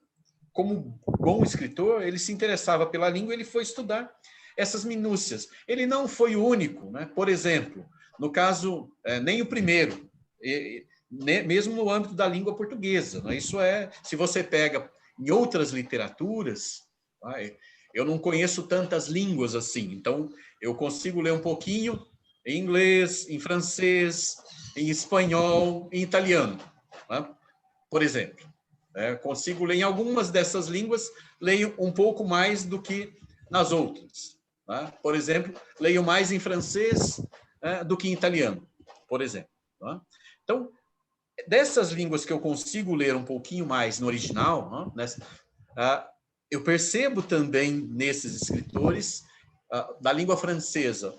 como bom escritor, ele se interessava pela língua, ele foi estudar essas minúcias. Ele não foi o único, né? Por exemplo, no caso, nem o primeiro, mesmo no âmbito da língua portuguesa. Né? Isso se você pega em outras literaturas, eu não conheço tantas línguas assim, então eu consigo ler um pouquinho em inglês, em francês, em espanhol, em italiano, né? Por exemplo. Consigo ler em algumas dessas línguas, leio um pouco mais do que nas outras. Tá? Por exemplo, leio mais em francês do que em italiano, por exemplo. Tá? Então, dessas línguas que eu consigo ler um pouquinho mais no original, eu percebo também nesses escritores da língua francesa,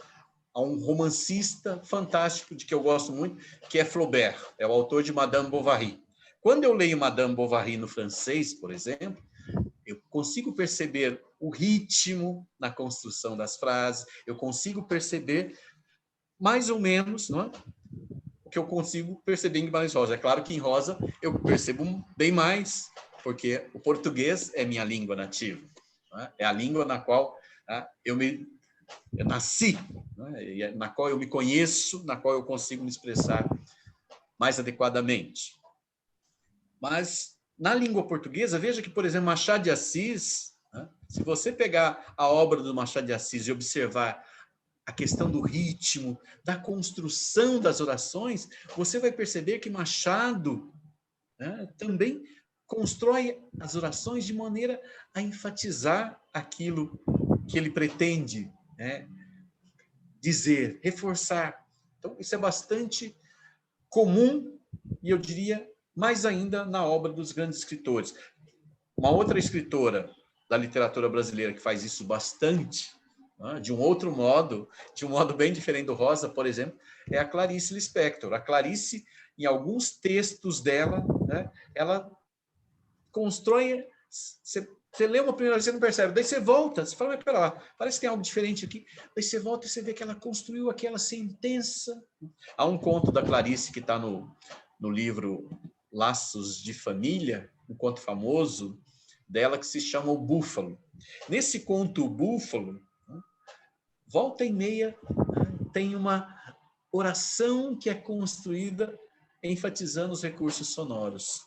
há um romancista fantástico, de que eu gosto muito, que é Flaubert, é o autor de Madame Bovary. Quando eu leio Madame Bovary no francês, por exemplo, eu consigo perceber o ritmo na construção das frases, eu consigo perceber mais ou menos, não é, o que eu consigo perceber em Guimarães Rosa. É claro que em Rosa eu percebo bem mais, porque o português é minha língua nativa. É a língua na qual eu nasci, né, na qual eu me conheço, na qual eu consigo me expressar mais adequadamente. Mas, na língua portuguesa, veja que, por exemplo, Machado de Assis, né, se você pegar a obra do Machado de Assis e observar a questão do ritmo, da construção das orações, você vai perceber que Machado, né, também constrói as orações de maneira a enfatizar aquilo que ele pretende, né, dizer, reforçar. Então, isso é bastante comum e, eu diria, mais ainda na obra dos grandes escritores. Uma outra escritora da literatura brasileira que faz isso bastante, né, de um outro modo, de um modo bem diferente do Rosa, por exemplo, é a Clarice Lispector. A Clarice, em alguns textos dela, né, ela constrói... Você lê uma primeira vez, você não percebe. Daí você volta, você fala, mas pera lá, parece que tem algo diferente aqui. Daí você volta e você vê que ela construiu aquela sentença. Há um conto da Clarice que está no livro Laços de Família, um conto famoso dela que se chama O Búfalo. Nesse conto, O Búfalo, volta e meia, tem uma oração que é construída enfatizando os recursos sonoros.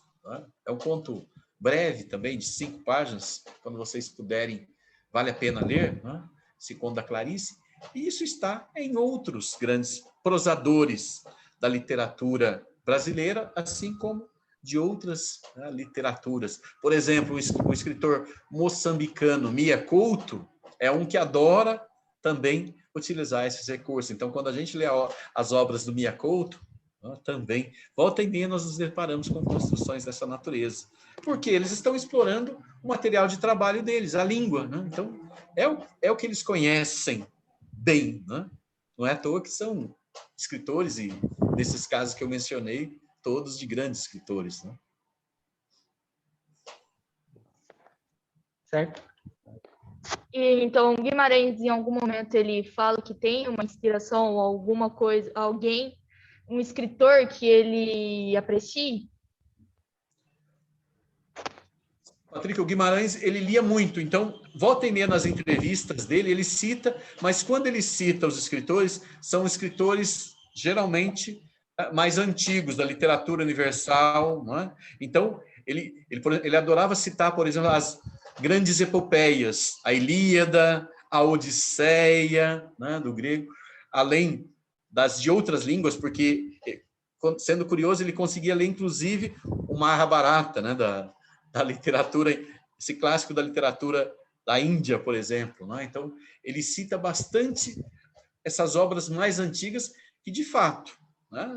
É um conto breve também, de 5 páginas, quando vocês puderem, vale a pena ler, esse conto da Clarice. E isso está em outros grandes prosadores da literatura brasileira, assim como de outras literaturas. Por exemplo, o escritor moçambicano Mia Couto é um que adora também utilizar esses recursos. Então, quando a gente lê as obras do Mia Couto, também, volta e meia, nós nos deparamos com construções dessa natureza. Porque eles estão explorando o material de trabalho deles, a língua. Né? Então, é o que eles conhecem bem. Né? Não é à toa que são escritores, e nesses casos que eu mencionei, todos de grandes escritores. Né? Certo? E, então, Guimarães, em algum momento, ele fala que tem uma inspiração ou alguma coisa, alguém, um escritor que ele aprecie? Patrick, o Guimarães, ele lia muito, então, volta e meia nas entrevistas dele, ele cita, mas quando ele cita os escritores, são escritores, geralmente, mais antigos, da literatura universal, não é? Então, ele adorava citar, por exemplo, as grandes epopeias, a Ilíada, a Odisseia, né, do grego, além das de outras línguas, porque, sendo curioso, ele conseguia ler, inclusive, o Mahabharata, né, da literatura, esse clássico da literatura da Índia, por exemplo, né? Então, ele cita bastante essas obras mais antigas que, de fato, né,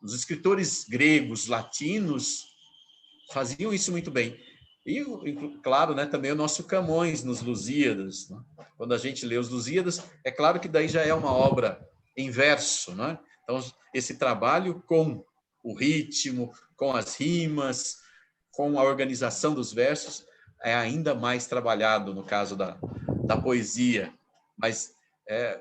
os escritores gregos, latinos, faziam isso muito bem. E, claro, né, também o nosso Camões nos Lusíadas. Né? Quando a gente lê os Lusíadas, é claro que daí já é uma obra em verso. Né? Então, esse trabalho com o ritmo, com as rimas, com a organização dos versos, é ainda mais trabalhado no caso da poesia. Mas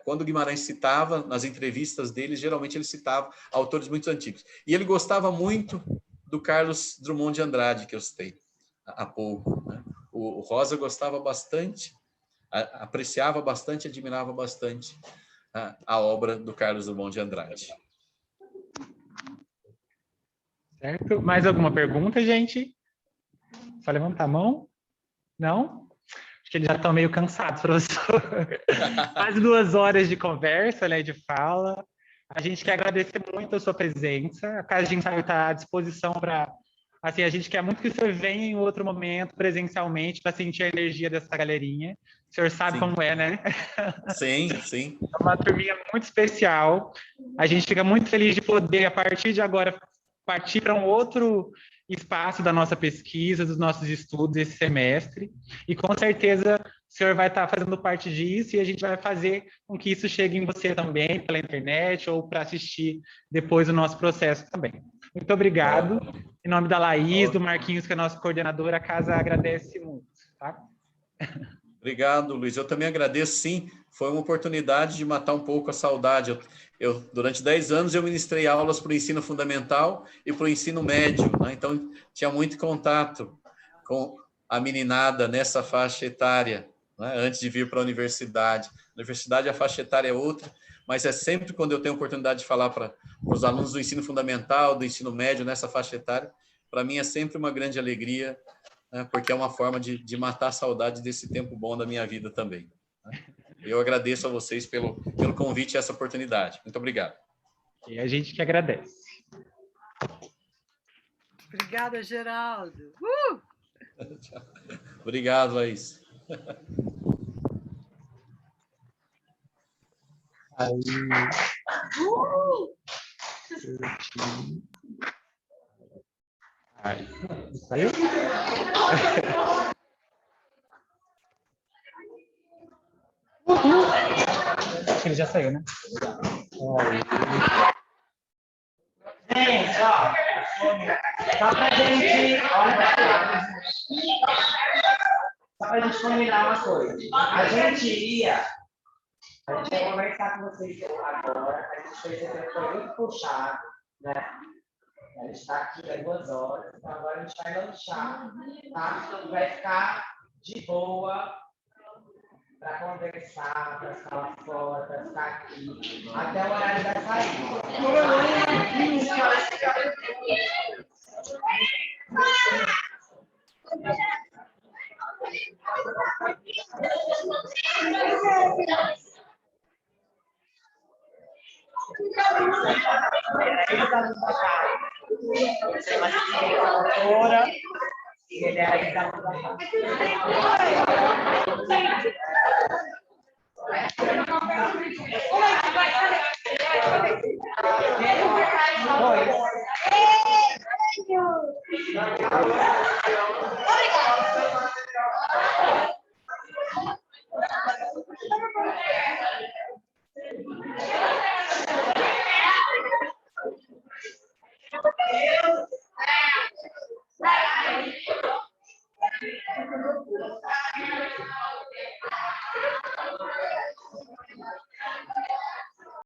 quando Guimarães citava, nas entrevistas dele, geralmente ele citava autores muito antigos. E ele gostava muito do Carlos Drummond de Andrade, que eu citei há pouco. Né? O Rosa gostava bastante, apreciava bastante, admirava bastante a obra do Carlos Drummond de Andrade. Certo? Mais alguma pergunta, gente? Só levantar a mão? Não? Acho que eles já estão meio cansados, professor. Quase 2 horas de conversa, né, de fala. A gente quer agradecer muito a sua presença. A Casa de Ensaio está à disposição para... Assim, a gente quer muito que o senhor venha em outro momento, presencialmente, para sentir a energia dessa galerinha. O senhor sabe Sim. como é, né? Sim, sim. É uma turminha muito especial. A gente fica muito feliz de poder, a partir de agora, partir para um outro espaço da nossa pesquisa, dos nossos estudos esse semestre. E com certeza o senhor vai estar fazendo parte disso e a gente vai fazer com que isso chegue em você também, pela internet ou para assistir depois o nosso processo também. Muito obrigado. Em nome da Laís, do Marquinhos, que é nosso coordenador, a casa agradece muito. Tá? Obrigado, Luiz. Eu também agradeço, sim. Foi uma oportunidade de matar um pouco a saudade. Durante 10 anos, eu ministrei aulas para o ensino fundamental e para o ensino médio. Né? Então, tinha muito contato com a meninada nessa faixa etária, né? Antes de vir para a universidade. A universidade, a faixa etária é outra, mas é sempre quando eu tenho oportunidade de falar para os alunos do ensino fundamental, do ensino médio, nessa faixa etária, para mim é sempre uma grande alegria, né? Porque é uma forma de matar a saudade desse tempo bom da minha vida também. Né? Eu agradeço a vocês pelo convite e essa oportunidade. Muito obrigado. E a gente que agradece. Obrigada, Geraldo. Obrigado, Laís. Aí. Aí. Saiu? Acho que ele já saiu, né? Gente, ó, só pra gente, olha, só pra gente combinar uma coisa. A gente ia conversar com vocês agora, a gente percebeu que foi muito puxado, né? A gente está aqui há 2 horas, então agora a gente vai lanchar, tá? E vai ficar de boa para conversar, para ficar lá fora, para ficar aqui, até o horário da saída. Ele aí da Oi.